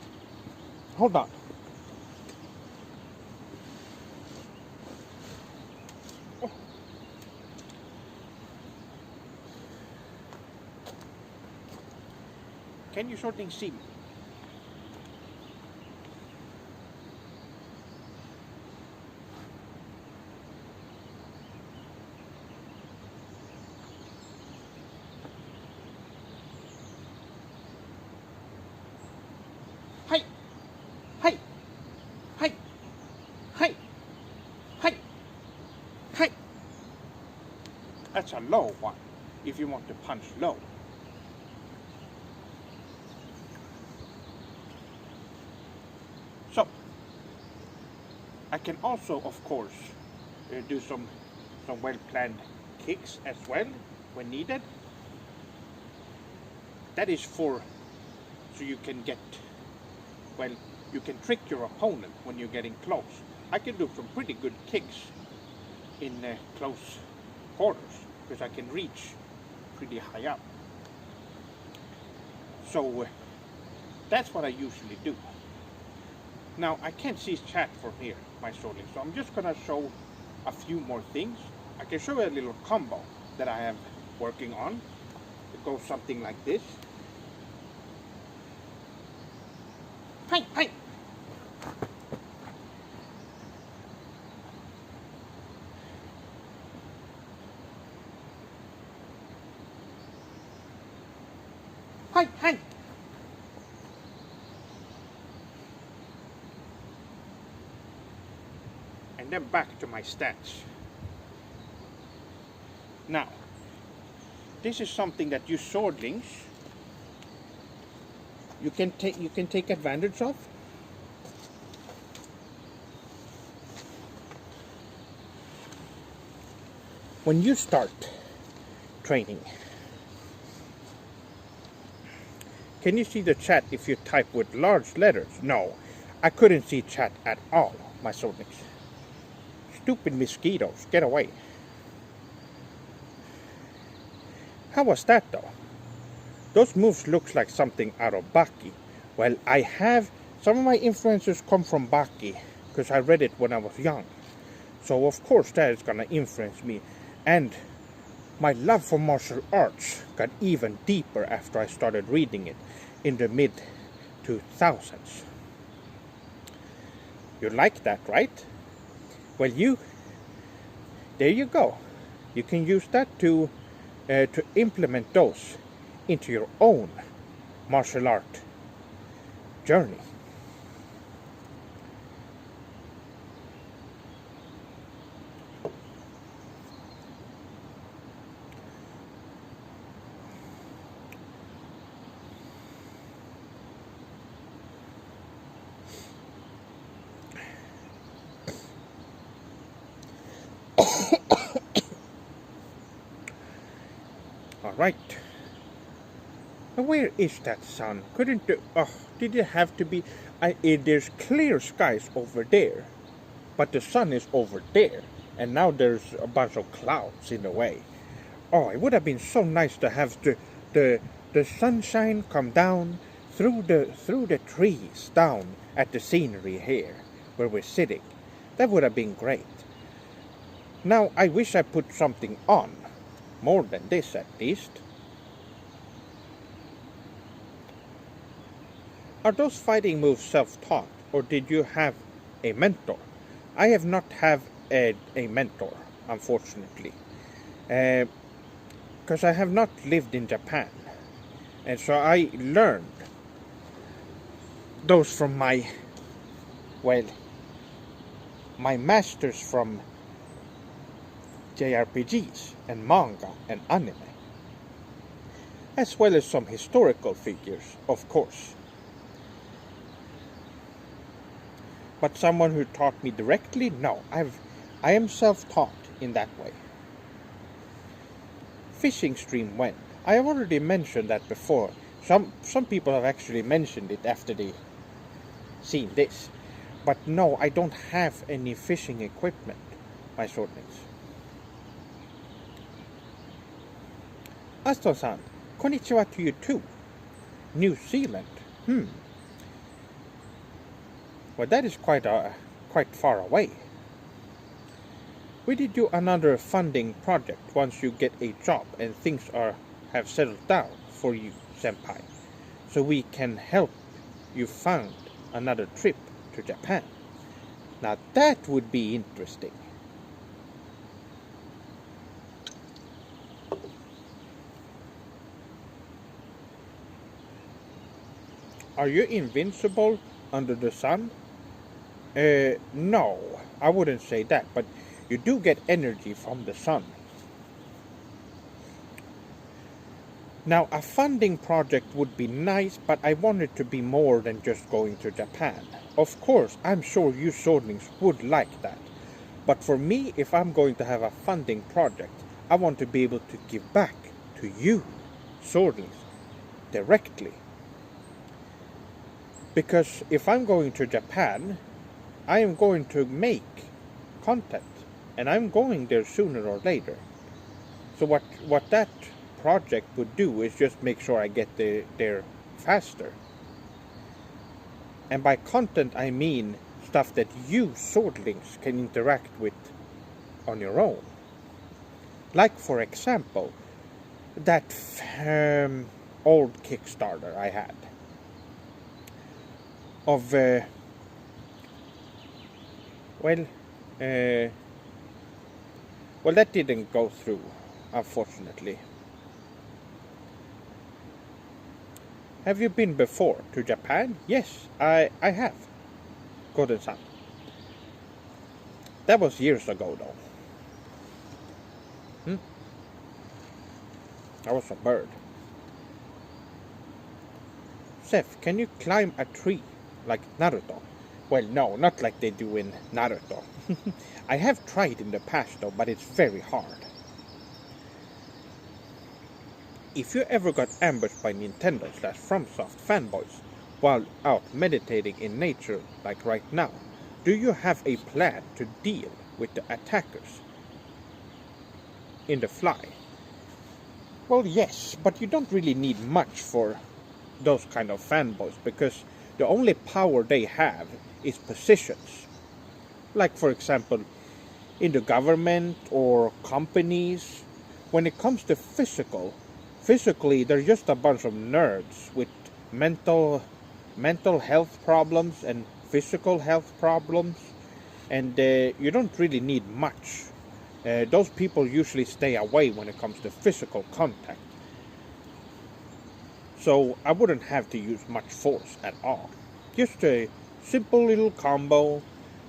Hold on. Can you sword link see me? Hi! Hi! Hi! Hi! Hi! Hi! That's a low one, if you want to punch low. So, I can also, of course, do some well-planned kicks as well when needed. That is so you can get, well, you can trick your opponent when you're getting close. I can do some pretty good kicks in close quarters because I can reach pretty high up. So that's what I usually do. Now, I can't see chat from here, my sword link, so I'm just gonna show a few more things. I can show you a little combo that I am working on. It goes something like this. Hi, hi. Hi, hi. And then back to my stats. Now, this is something that you sword links you can take advantage of. When you start training, can you see the chat if you type with large letters? No, I couldn't see chat at all, my sword links. Stupid mosquitoes, get away. How was that though? Those moves looks like something out of Baki. Well, some of my influences come from Baki because I read it when I was young. So of course that is gonna influence me. And my love for martial arts got even deeper after I started reading it in the mid-2000s. You like that, right? Well, there you go. You can use that to implement those into your own martial art journey. All right. Now where is that sun? Did it have to be? There's clear skies over there, but the sun is over there, and now there's a bunch of clouds in the way. Oh, it would have been so nice to have the sunshine come down through the trees down at the scenery here where we're sitting. That would have been great. Now I wish I put something on, more than this at least. Are those fighting moves self-taught, or did you have a mentor? I have not had a mentor, unfortunately, because I have not lived in Japan, and so I learned those from my masters from JRPGs and manga and anime, as well as some historical figures, of course. But someone who taught me directly? No, I am self-taught in that way. Fishing stream when? I have already mentioned that before. Some people have actually mentioned it after they seen this. But no, I don't have any fishing equipment, my swordlings. Aston-san, konnichiwa to you too. New Zealand. Well, that is quite far away. We did do another funding project once you get a job and things have settled down for you, senpai. So we can help you fund another trip to Japan. Now that would be interesting. Are you invincible under the sun? No, I wouldn't say that, but you do get energy from the sun. Now, a funding project would be nice, but I want it to be more than just going to Japan. Of course, I'm sure you swordlings would like that. But for me, if I'm going to have a funding project, I want to be able to give back to you, swordlings, directly. Because if I'm going to Japan, I am going to make content, and I'm going there sooner or later. So what that project would do is just make sure I get there faster. And by content I mean stuff that you swordlings can interact with on your own. Like for example, that old Kickstarter I had of well, that didn't go through, unfortunately. Have you been before to Japan? Yes, I have. Golden-san. That was years ago, though. That was a bird. Seth, can you climb a tree like Naruto? Well, no, not like they do in Naruto. I have tried in the past, though, but it's very hard. If you ever got ambushed by Nintendo/FromSoft fanboys while out meditating in nature like right now, do you have a plan to deal with the attackers in the fly? Well, yes, but you don't really need much for those kind of fanboys, because the only power they have is positions. Like, for example, in the government or companies. When it comes to physically, they're just a bunch of nerds with mental health problems and physical health problems. and you don't really need much. Those people usually stay away when it comes to physical contact. So I wouldn't have to use much force at all. Just a simple little combo,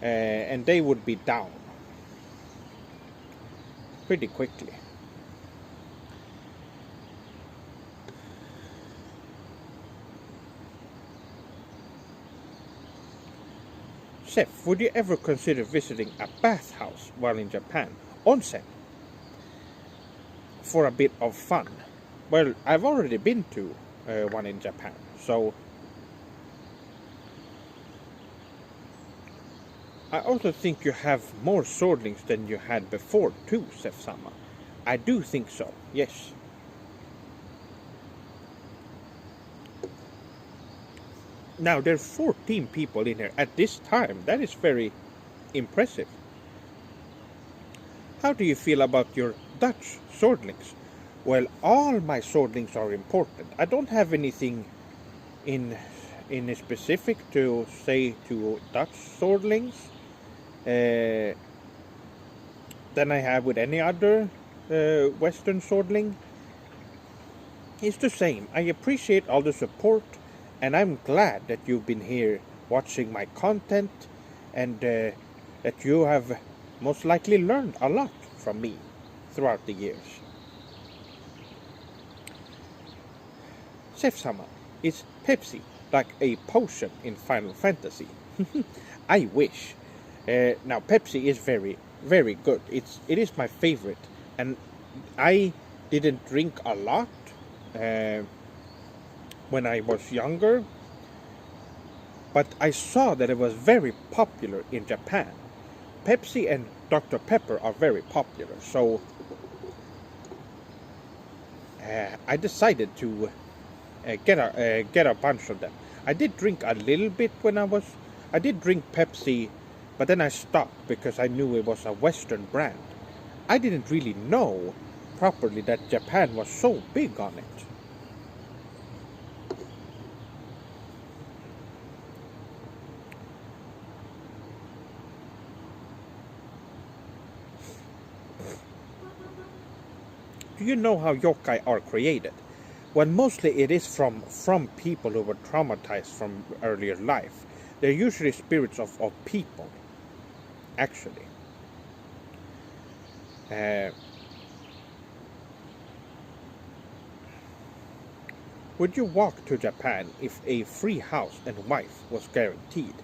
and they would be down pretty quickly. Seth, would you ever consider visiting a bathhouse while in Japan? Onsen. For a bit of fun. Well, I've already been to one in Japan, so I also think you have more swordlings than you had before too, Seth-sama. I do think so, yes. Now, there are 14 people in here at this time. That is very impressive. How do you feel about your Dutch swordlings? Well, all my swordlings are important. I don't have anything in specific to say to Dutch swordlings than I have with any other Western swordling. It's the same. I appreciate all the support, and I'm glad that you've been here watching my content, and that you have most likely learned a lot from me throughout the years. Seth-sama, is Pepsi like a potion in Final Fantasy? I wish. Now Pepsi is very, very good. It is my favorite, and I didn't drink a lot when I was younger, but I saw that it was very popular in Japan. Pepsi and Dr. Pepper are very popular, so I decided to get a bunch of them. I did drink a little bit I did drink Pepsi, but then I stopped because I knew it was a Western brand. I didn't really know properly that Japan was so big on it. Do you know how yokai are created? Well, mostly it is from people who were traumatized from earlier life. They're usually spirits of people, actually. Would you walk to Japan if a free house and wife was guaranteed?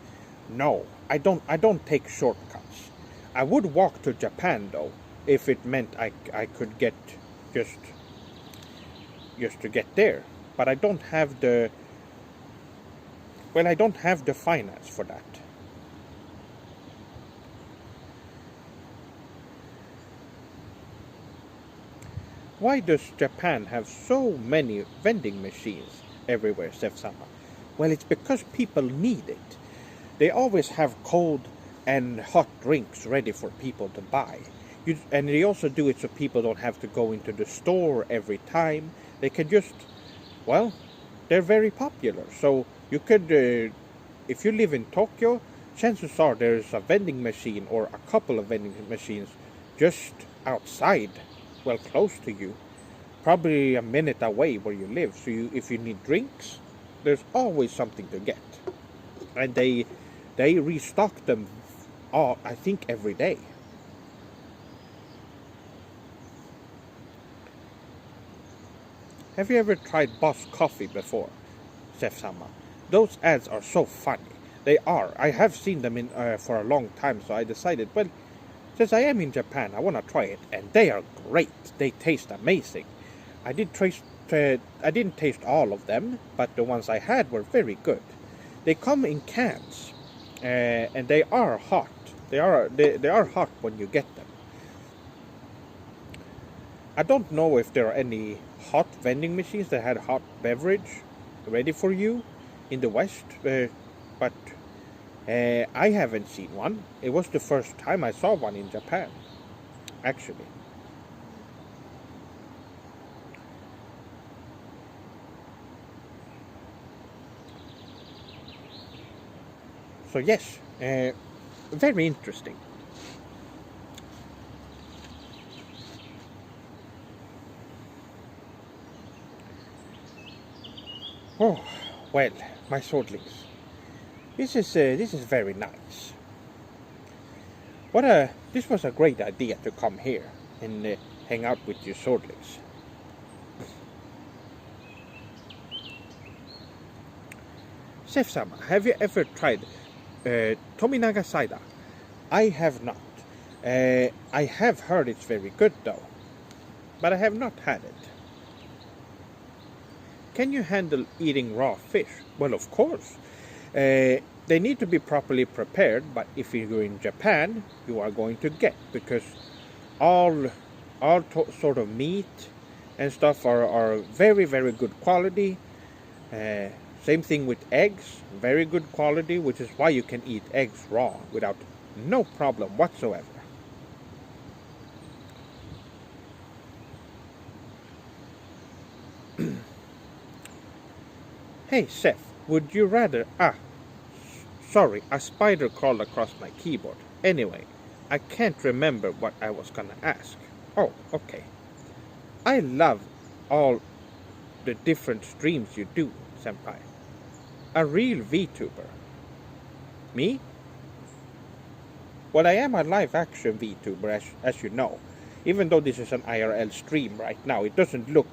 No, I don't take shortcuts. I would walk to Japan though, if it meant I could get just to get there. But I don't have the finance for that. Why does Japan have so many vending machines everywhere, Seth-sama? Well, it's because people need it. They always have cold and hot drinks ready for people to buy. And they also do it so people don't have to go into the store every time. They can just, well, they're very popular. So you could, if you live in Tokyo, chances are there's a vending machine or a couple of vending machines just outside, well, close to you, probably a minute away where you live. So if you need drinks, there's always something to get. And they restock them, I think, every day. Have you ever tried Boss Coffee before, Seth-sama? Those ads are so funny. They are. I have seen them for a long time, so I decided, well, since I am in Japan, I want to try it. And they are great. They taste amazing. I didn't taste all of them, but the ones I had were very good. They come in cans, and they are hot. They are hot when you get them. I don't know if there are any hot vending machines that had hot beverage ready for you in the West, but I haven't seen one. It was the first time I saw one in Japan, actually. So yes, very interesting. Oh, well, my swordlings. This is very nice. This was a great idea to come here and hang out with your swordlings. Chef-sama, have you ever tried Tominaga cider? I have not. I have heard it's very good though, but I have not had it. Can you handle eating raw fish? Well, of course. They need to be properly prepared, but if you're in Japan, you are going to get, because all sort of meat and stuff are very, very good quality. Same thing with eggs, very good quality, which is why you can eat eggs raw without no problem whatsoever. Hey, Seth, would you rather... sorry, a spider crawled across my keyboard. Anyway, I can't remember what I was gonna ask. Oh, okay. I love all the different streams you do, Senpai. A real VTuber. Me? Well, I am a live-action VTuber, as you know. Even though this is an IRL stream right now, it doesn't look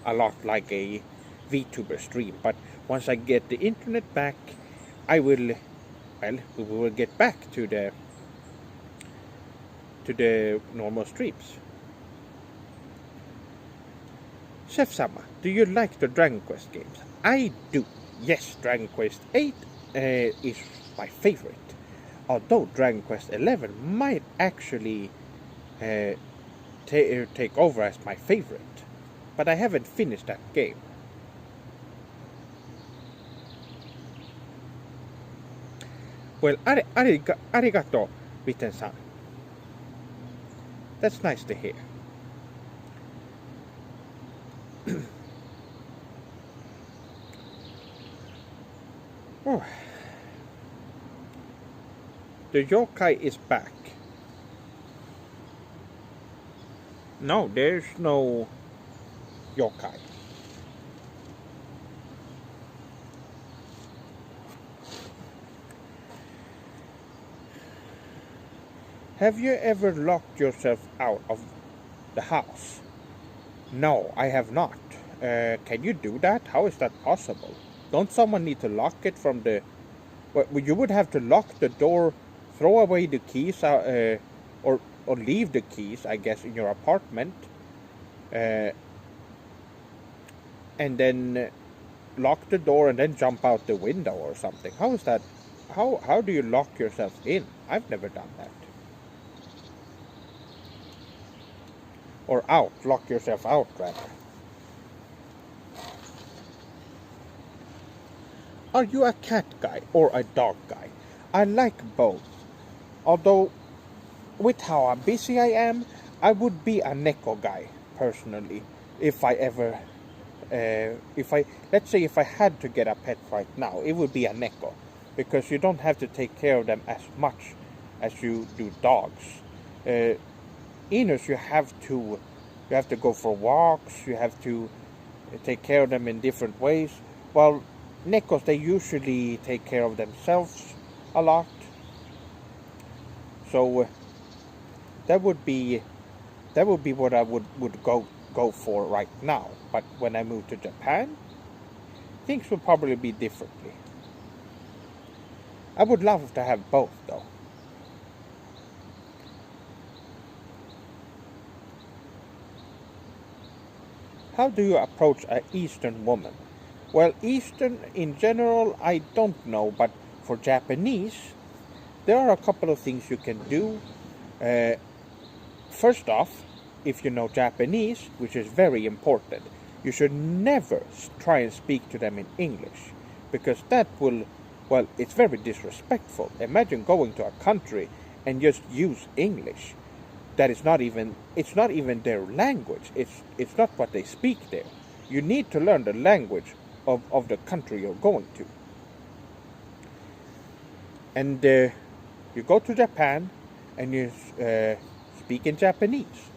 a lot like a VTuber stream. But once I get the internet back, I will... Well, we will get back to the normal streams. Chef-sama, do you like the Dragon Quest games? I do. Yes, Dragon Quest 8 is my favorite. Although Dragon Quest 11 might actually take over as my favorite. But I haven't finished that game. Well, arigato, Ritten-san. That's nice to hear. Oh. The yokai is back. No, there's no yokai. Have you ever locked yourself out of the house? No, I have not. Can you do that? How is that possible? Don't someone need to lock it from the... Well, you would have to lock the door, throw away the keys, or leave the keys, I guess, in your apartment. And then lock the door and then jump out the window or something. How is that? How do you lock yourself in? I've never done that. Or out. Lock yourself out, rather. Are you a cat guy or a dog guy? I like both. Although, with how busy I am, I would be a neko guy, personally. If I ever... let's say if I had to get a pet right now, it would be a neko. Because you don't have to take care of them as much as you do dogs. Inus, you have to go for walks, you have to take care of them in different ways. Well, nekos, they usually take care of themselves a lot. So that would be what I would go for right now. But when I move to Japan, things will probably be differently. I would love to have both, though. How do you approach an Eastern woman? Well, Eastern in general, I don't know, but for Japanese, there are a couple of things you can do. First off, if you know Japanese, which is very important, you should never try and speak to them in English, because that will, well, it's very disrespectful. Imagine going to a country and just use English. That is not even, it's not even their language. It's not what they speak there. You need to learn the language of the country you're going to. And You go to Japan and you speak in Japanese.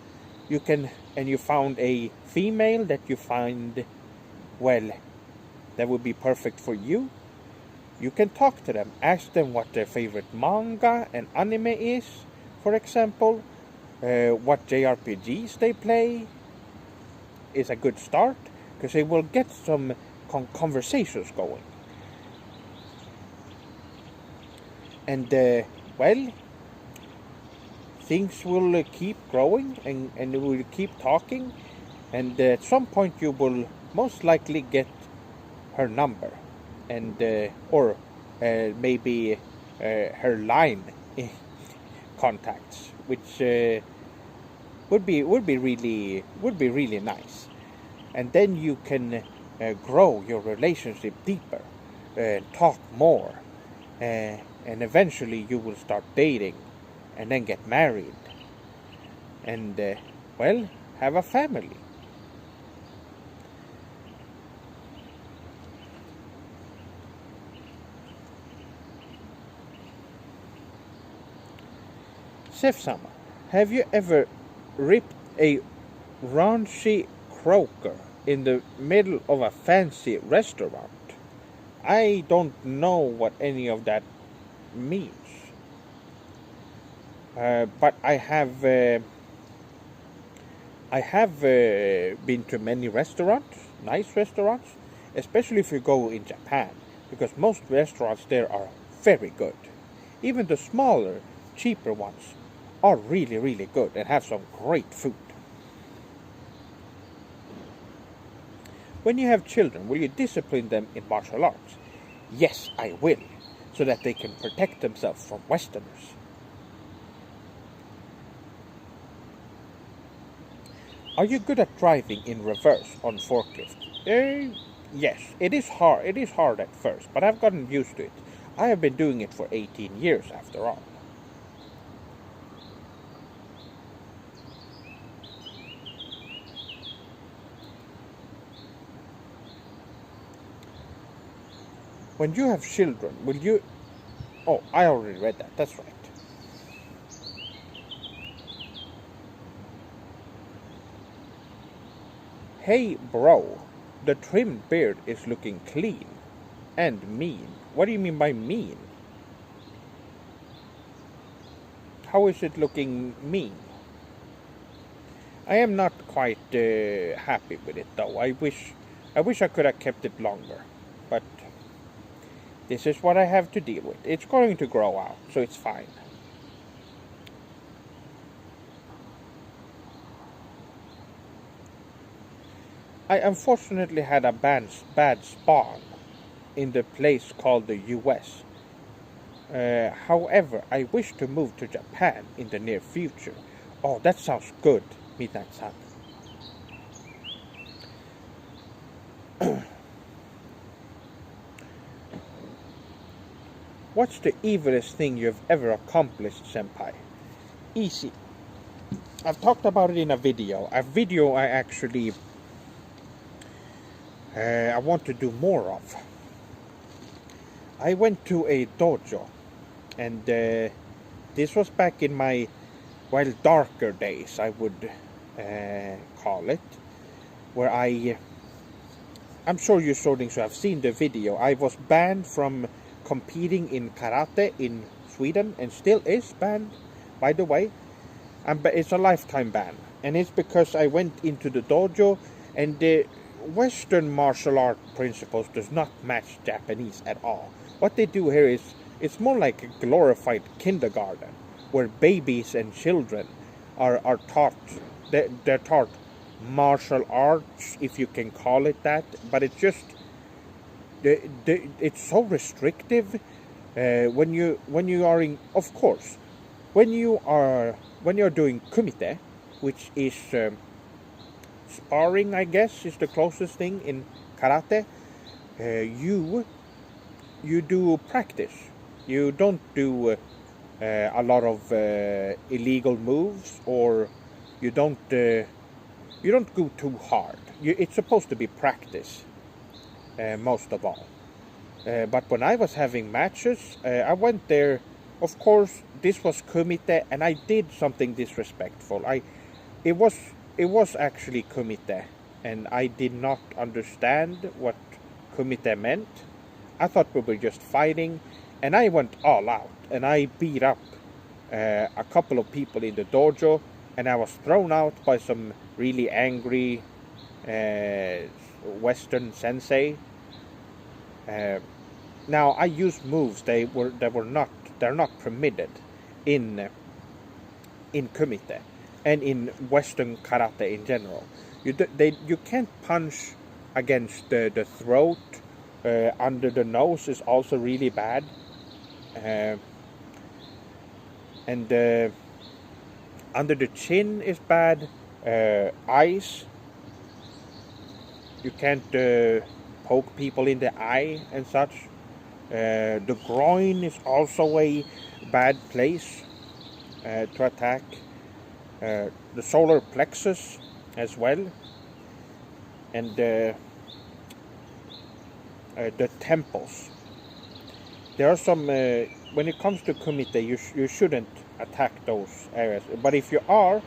You can, and you found a female that you find, well, that would be perfect for you. You can talk to them, ask them what their favorite manga and anime is, for example, what JRPGs they play is a good start, because they will get some conversations going. And, well, things will keep growing and you will keep talking, and at some point you will most likely get her number, and or maybe her line contacts, which would be really nice, and then you can grow your relationship deeper, talk more, and eventually you will start dating, and then get married, and well, have a family. Sef-sama, have you ever ripped a raunchy croaker in the middle of a fancy restaurant? I don't know what any of that means. But I have been to many restaurants, nice restaurants, especially if you go in Japan, because most restaurants there are very good. Even the smaller, cheaper ones are really, really good and have some great food. When you have children, will you discipline them in martial arts? Yes, I will, so that they can protect themselves from Westerners. Are you good at driving in reverse on forklift? Yes, it is hard. It is hard at first, but I've gotten used to it. I have been doing it for 18 years after all. When you have children, will you... Oh, I already read that. That's right. Hey, bro. The trimmed beard is looking clean. And mean. What do you mean by mean? How is it looking mean? I am not quite happy with it, though. I wish I could have kept it longer. But... this is what I have to deal with. It's going to grow out, so it's fine. I unfortunately had a bad spawn in the place called the US. However, I wish to move to Japan in the near future. Oh, that sounds good, Midnight-san. What's the evilest thing you've ever accomplished, Senpai? Easy. I've talked about it in a video. A video I actually... I want to do more of. I went to a dojo. And this was back in my, well, darker days, I would call it. Where I'm sure you Swordings have seen the video. I was banned from competing in karate in Sweden, and still is banned, by the way. But it's a lifetime ban, and it's because I went into the dojo, and the Western martial art principles does not match Japanese at all. What they do here is, it's more like a glorified kindergarten, where babies and children are taught, they're taught martial arts, if you can call it that, but it's just, it's so restrictive when you are in, of course, when you're doing kumite, which is sparring, I guess, is the closest thing in karate. You do practice. You don't do a lot of illegal moves, or you don't go too hard. It's supposed to be practice. Most of all. But when I was having matches, I went there of course, this was kumite, and I did something disrespectful. It was actually kumite, and I did not understand what kumite meant. I thought we were just fighting, and I went all out, and I beat up a couple of people in the dojo, and I was thrown out by some really angry Western sensei. Now I used moves they're not permitted in kumite and in Western karate in general. You can't punch against the throat. Under the nose is also really bad, and under the chin is bad. Eyes, you can't poke people in the eye and such. The groin is also a bad place to attack. The solar plexus as well, and the temples. There are some, when it comes to kumite, you shouldn't attack those areas. But if you are,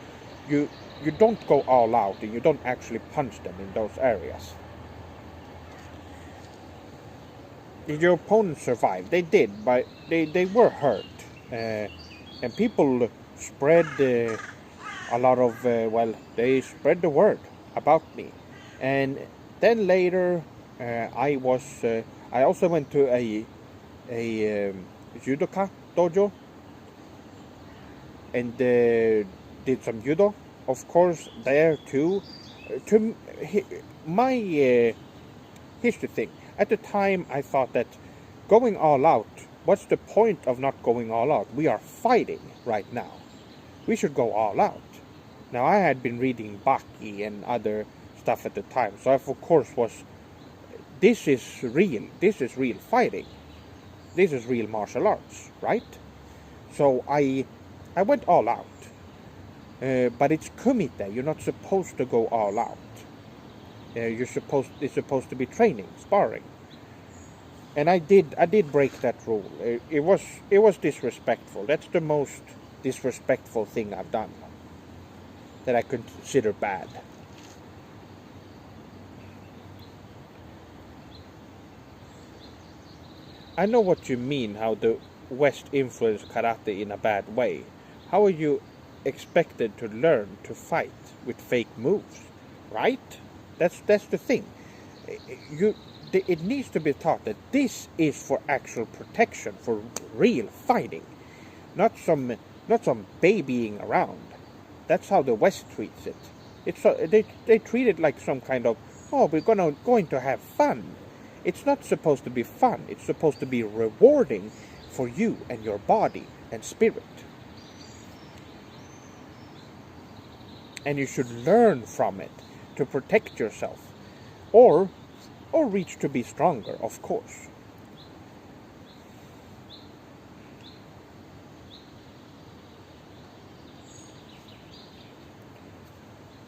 you don't go all out and you don't actually punch them in those areas. Did your opponent survive? They did, but they were hurt. And people spread a lot of, they spread the word about me. And then later, I also went to a judoka dojo and did some judo. Of course, there too. Here's the thing. At the time, I thought that going all out, what's the point of not going all out? We are fighting right now. We should go all out. Now, I had been reading Baki and other stuff at the time, so I, of course, this is real fighting. This is real martial arts, right? So I went all out. But it's kumite. You're not supposed to go all out. It's supposed to be training, sparring. And I did break that rule. It was disrespectful. That's the most disrespectful thing I've done that I consider bad. I know what you mean, how the West influenced karate in a bad way. How are you expected to learn to fight with fake moves, right? That's the thing. It needs to be taught that this is for actual protection, for real fighting, not some babying around. That's how the West treats it. They treat it like some kind of, we're going to have fun. It's not supposed to be fun. It's supposed to be rewarding for you and your body and spirit. And you should learn from it to protect yourself, or reach to be stronger, of course.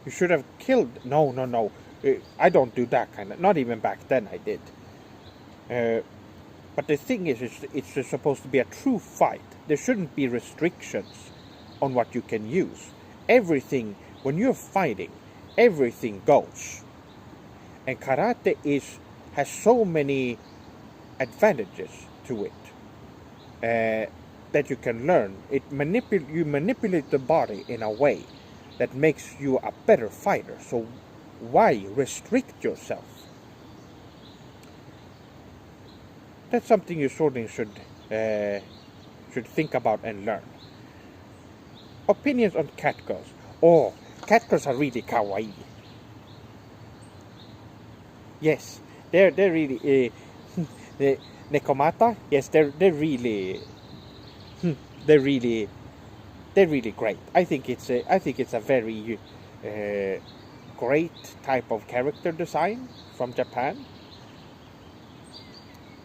You should have killed. No. I don't do that kind of. Not even back then I did. But the thing is, it's supposed to be a true fight. There shouldn't be restrictions on what you can use. Everything, when you're fighting, everything goes. And karate has so many advantages to it that you can learn. You manipulate the body in a way that makes you a better fighter. So why restrict yourself? That's something you certainly should think about and learn. Opinions on cat girls. Oh, cat girls are really kawaii. Yes, they're really the Nekomata. Yes, they're really great. I think it's a very great type of character design from Japan.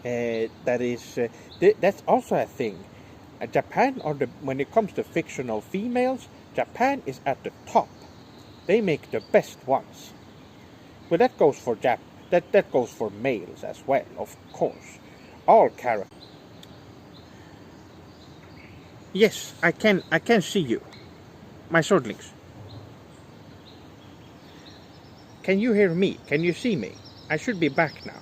That's also a thing. Japan, when it comes to fictional females, Japan is at the top. They make the best ones. But that goes for that goes for males as well, of course. All characters. Yes, I can see you. My swordlings. Can you hear me? Can you see me? I should be back now.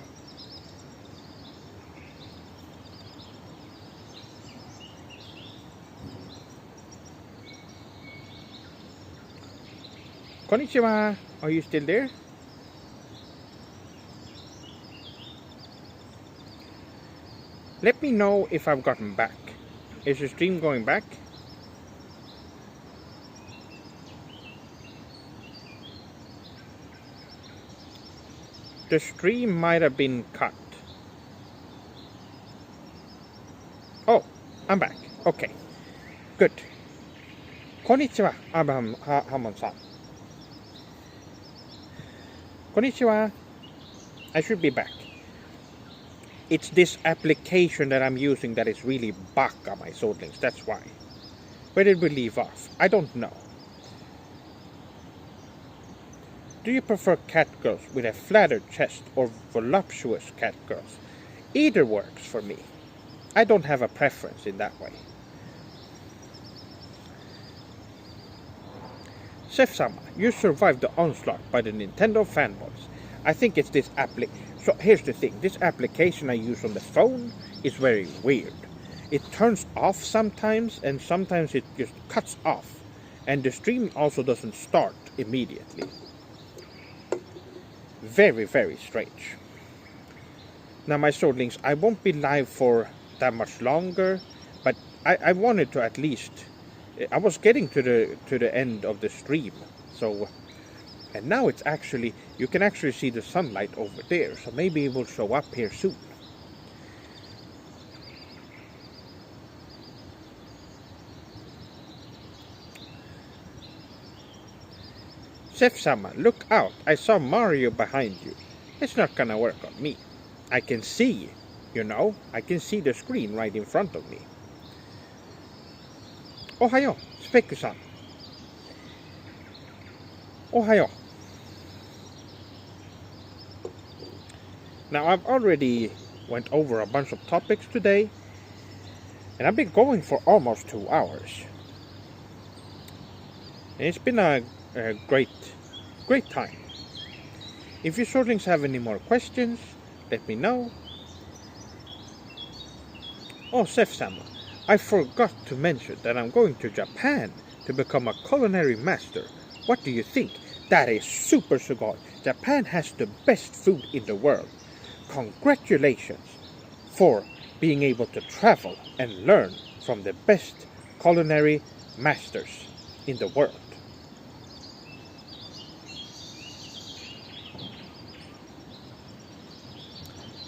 Konnichiwa. Are you still there? Let me know if I've gotten back. Is the stream going back? The stream might have been cut. Oh, I'm back. Okay, good. Konnichiwa, Hamon-san. Konnichiwa. I should be back. It's this application that I'm using that is really baka, my swordlings. That's why. Where did we leave off? I don't know. Do you prefer catgirls with a flatter chest or voluptuous catgirls? Either works for me. I don't have a preference in that way. Sef-sama, you survived the onslaught by the Nintendo fanboys. I think it's this So here's the thing. This application I use on the phone is very weird. It turns off sometimes, and sometimes it just cuts off. And the stream also doesn't start immediately. Very, very strange. Now, my swordlings, I won't be live for that much longer, but I wanted to at least... I was getting to the end of the stream, so... And now it's actually... You can actually see the sunlight over there, so maybe it will show up here soon. Sef-sama, look out! I saw Mario behind you. It's not gonna work on me. I can see, you know, I can see the screen right in front of me. Ohayo, Speku-san. Ohayo. Now, I've already went over a bunch of topics today, and I've been going for almost 2 hours. And it's been a great time. If you swordlings have any more questions, let me know. Oh, Sef-sama, I forgot to mention that I'm going to Japan to become a culinary master. What do you think? That is super sugoi. Japan has the best food in the world. Congratulations for being able to travel and learn from the best culinary masters in the world.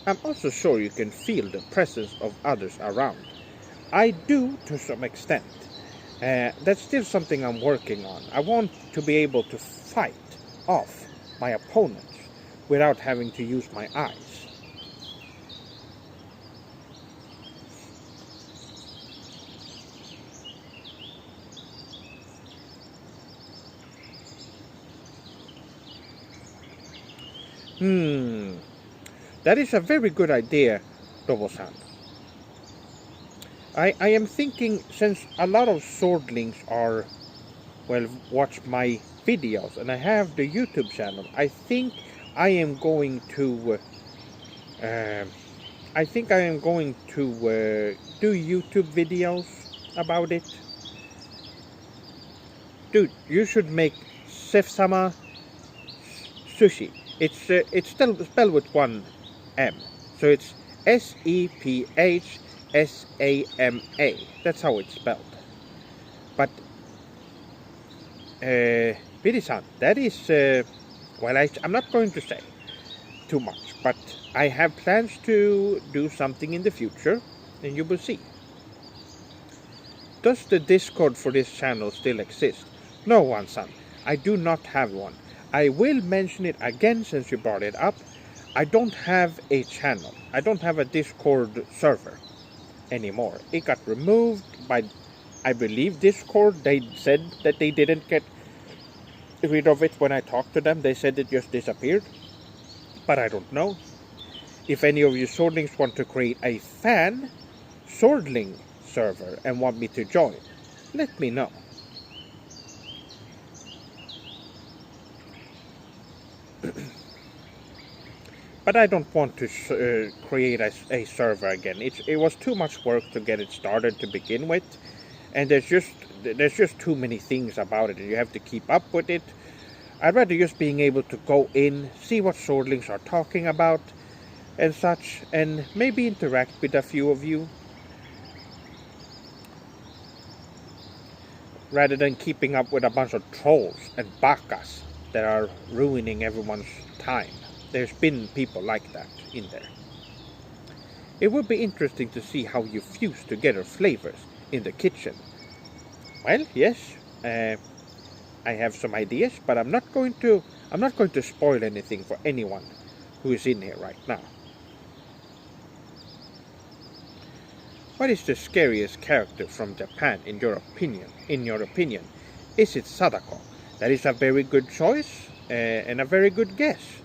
I'm also sure you can feel the presence of others around. I do to some extent. That's still something I'm working on. I want to be able to fight off my opponents without having to use my eyes. That is a very good idea, Robo-san. I am thinking, since a lot of swordlings watch my videos, and I have the YouTube channel, I think I am going to do YouTube videos about it. Dude, you should make Sef-sama sushi. It's still spelled with one M, so it's S-E-P-H-S-A-M-A. That's how it's spelled. But Vidi-san, that is I'm not going to say too much, but I have plans to do something in the future, and you will see. Does the Discord for this channel still exist? No, one-san, I do not have one. I will mention it again since you brought it up. I don't have a channel. I don't have a Discord server anymore. It got removed by, I believe, Discord. They said that they didn't get rid of it when I talked to them. They said it just disappeared. But I don't know. If any of you swordlings want to create a fan swordling server and want me to join, let me know. But I don't want to create a server again. It was too much work to get it started to begin with, and there's just too many things about it, and you have to keep up with it. I'd rather just being able to go in, see what swordlings are talking about, and such, and maybe interact with a few of you, rather than keeping up with a bunch of trolls and bakas that are ruining everyone's time. There's been people like that in there. It would be interesting to see how you fuse together flavors in the kitchen. Well, yes, I have some ideas, but I'm not going to spoil anything for anyone who is in here right now. What is the scariest character from Japan in your opinion? Is it Sadako? That is a very good choice and a very good guess.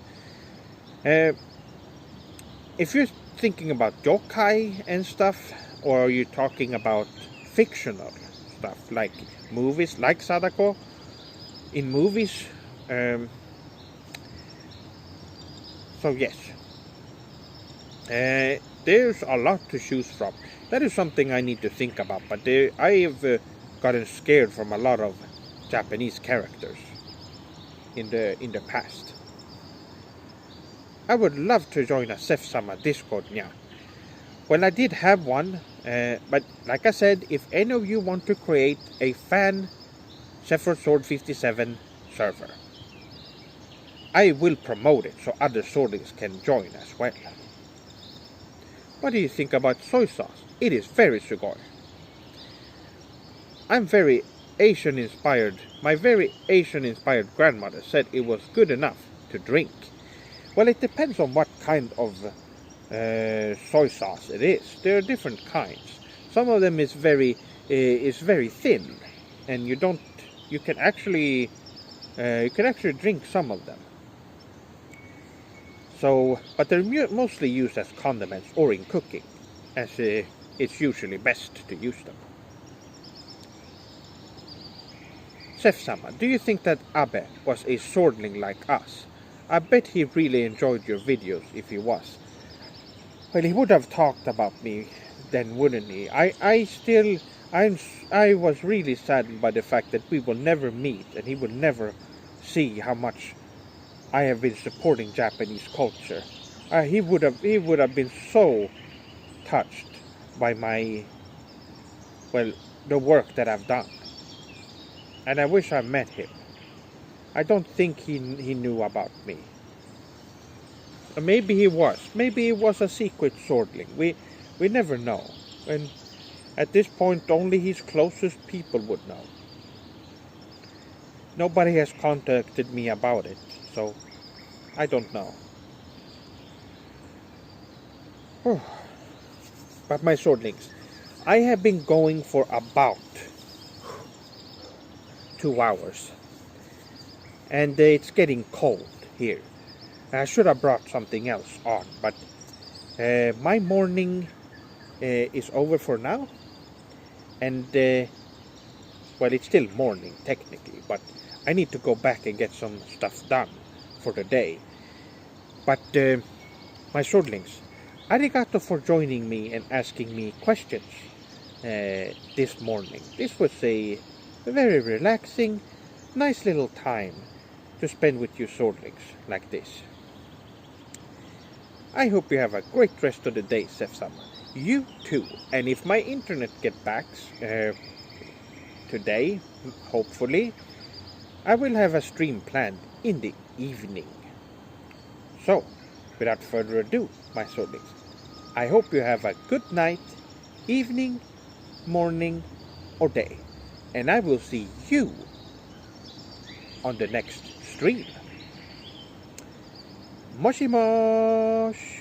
If you're thinking about yokai and stuff, or are you talking about fictional stuff like movies, like Sadako in movies? So yes, there's a lot to choose from. That is something I need to think about, but I have gotten scared from a lot of Japanese characters in the past. I would love to join a Sef-sama Discord now. Well, I did have one, but like I said, if any of you want to create a fan Sephiroth Sword 57 server, I will promote it so other swordlings can join as well. What do you think about soy sauce? It is very sugoi. I'm very Asian inspired. My very Asian inspired grandmother said it was good enough to drink. Well, it depends on what kind of soy sauce it is. There are different kinds. Some of them is very thin, and you can actually drink some of them. So, but they're mostly used as condiments or in cooking, as it's usually best to use them. Sef-sama, do you think that Abe was a swordling like us? I bet he really enjoyed your videos if he was. Well, he would have talked about me then, wouldn't he? I was really saddened by the fact that we will never meet and he will never see how much I have been supporting Japanese culture. He would have been so touched by the work that I've done. And I wish I met him. I don't think he knew about me. Maybe he was. Maybe he was a secret swordling. We never know. And at this point, only his closest people would know. Nobody has contacted me about it, so I don't know. But my swordlings, I have been going for about 2 hours. And it's getting cold here. I should have brought something else on, but my morning is over for now. And, well, it's still morning technically, but I need to go back and get some stuff done for the day. But, my swordlings, arigato for joining me and asking me questions this morning. This was a very relaxing, nice little time to spend with you swordlings like this. I hope you have a great rest of the day, Sef-sama. You too. And if my internet gets back today, hopefully, I will have a stream planned in the evening. So, without further ado, my swordlings, I hope you have a good night, evening, morning, or day. And I will see you on the next stream. Moshi mosh!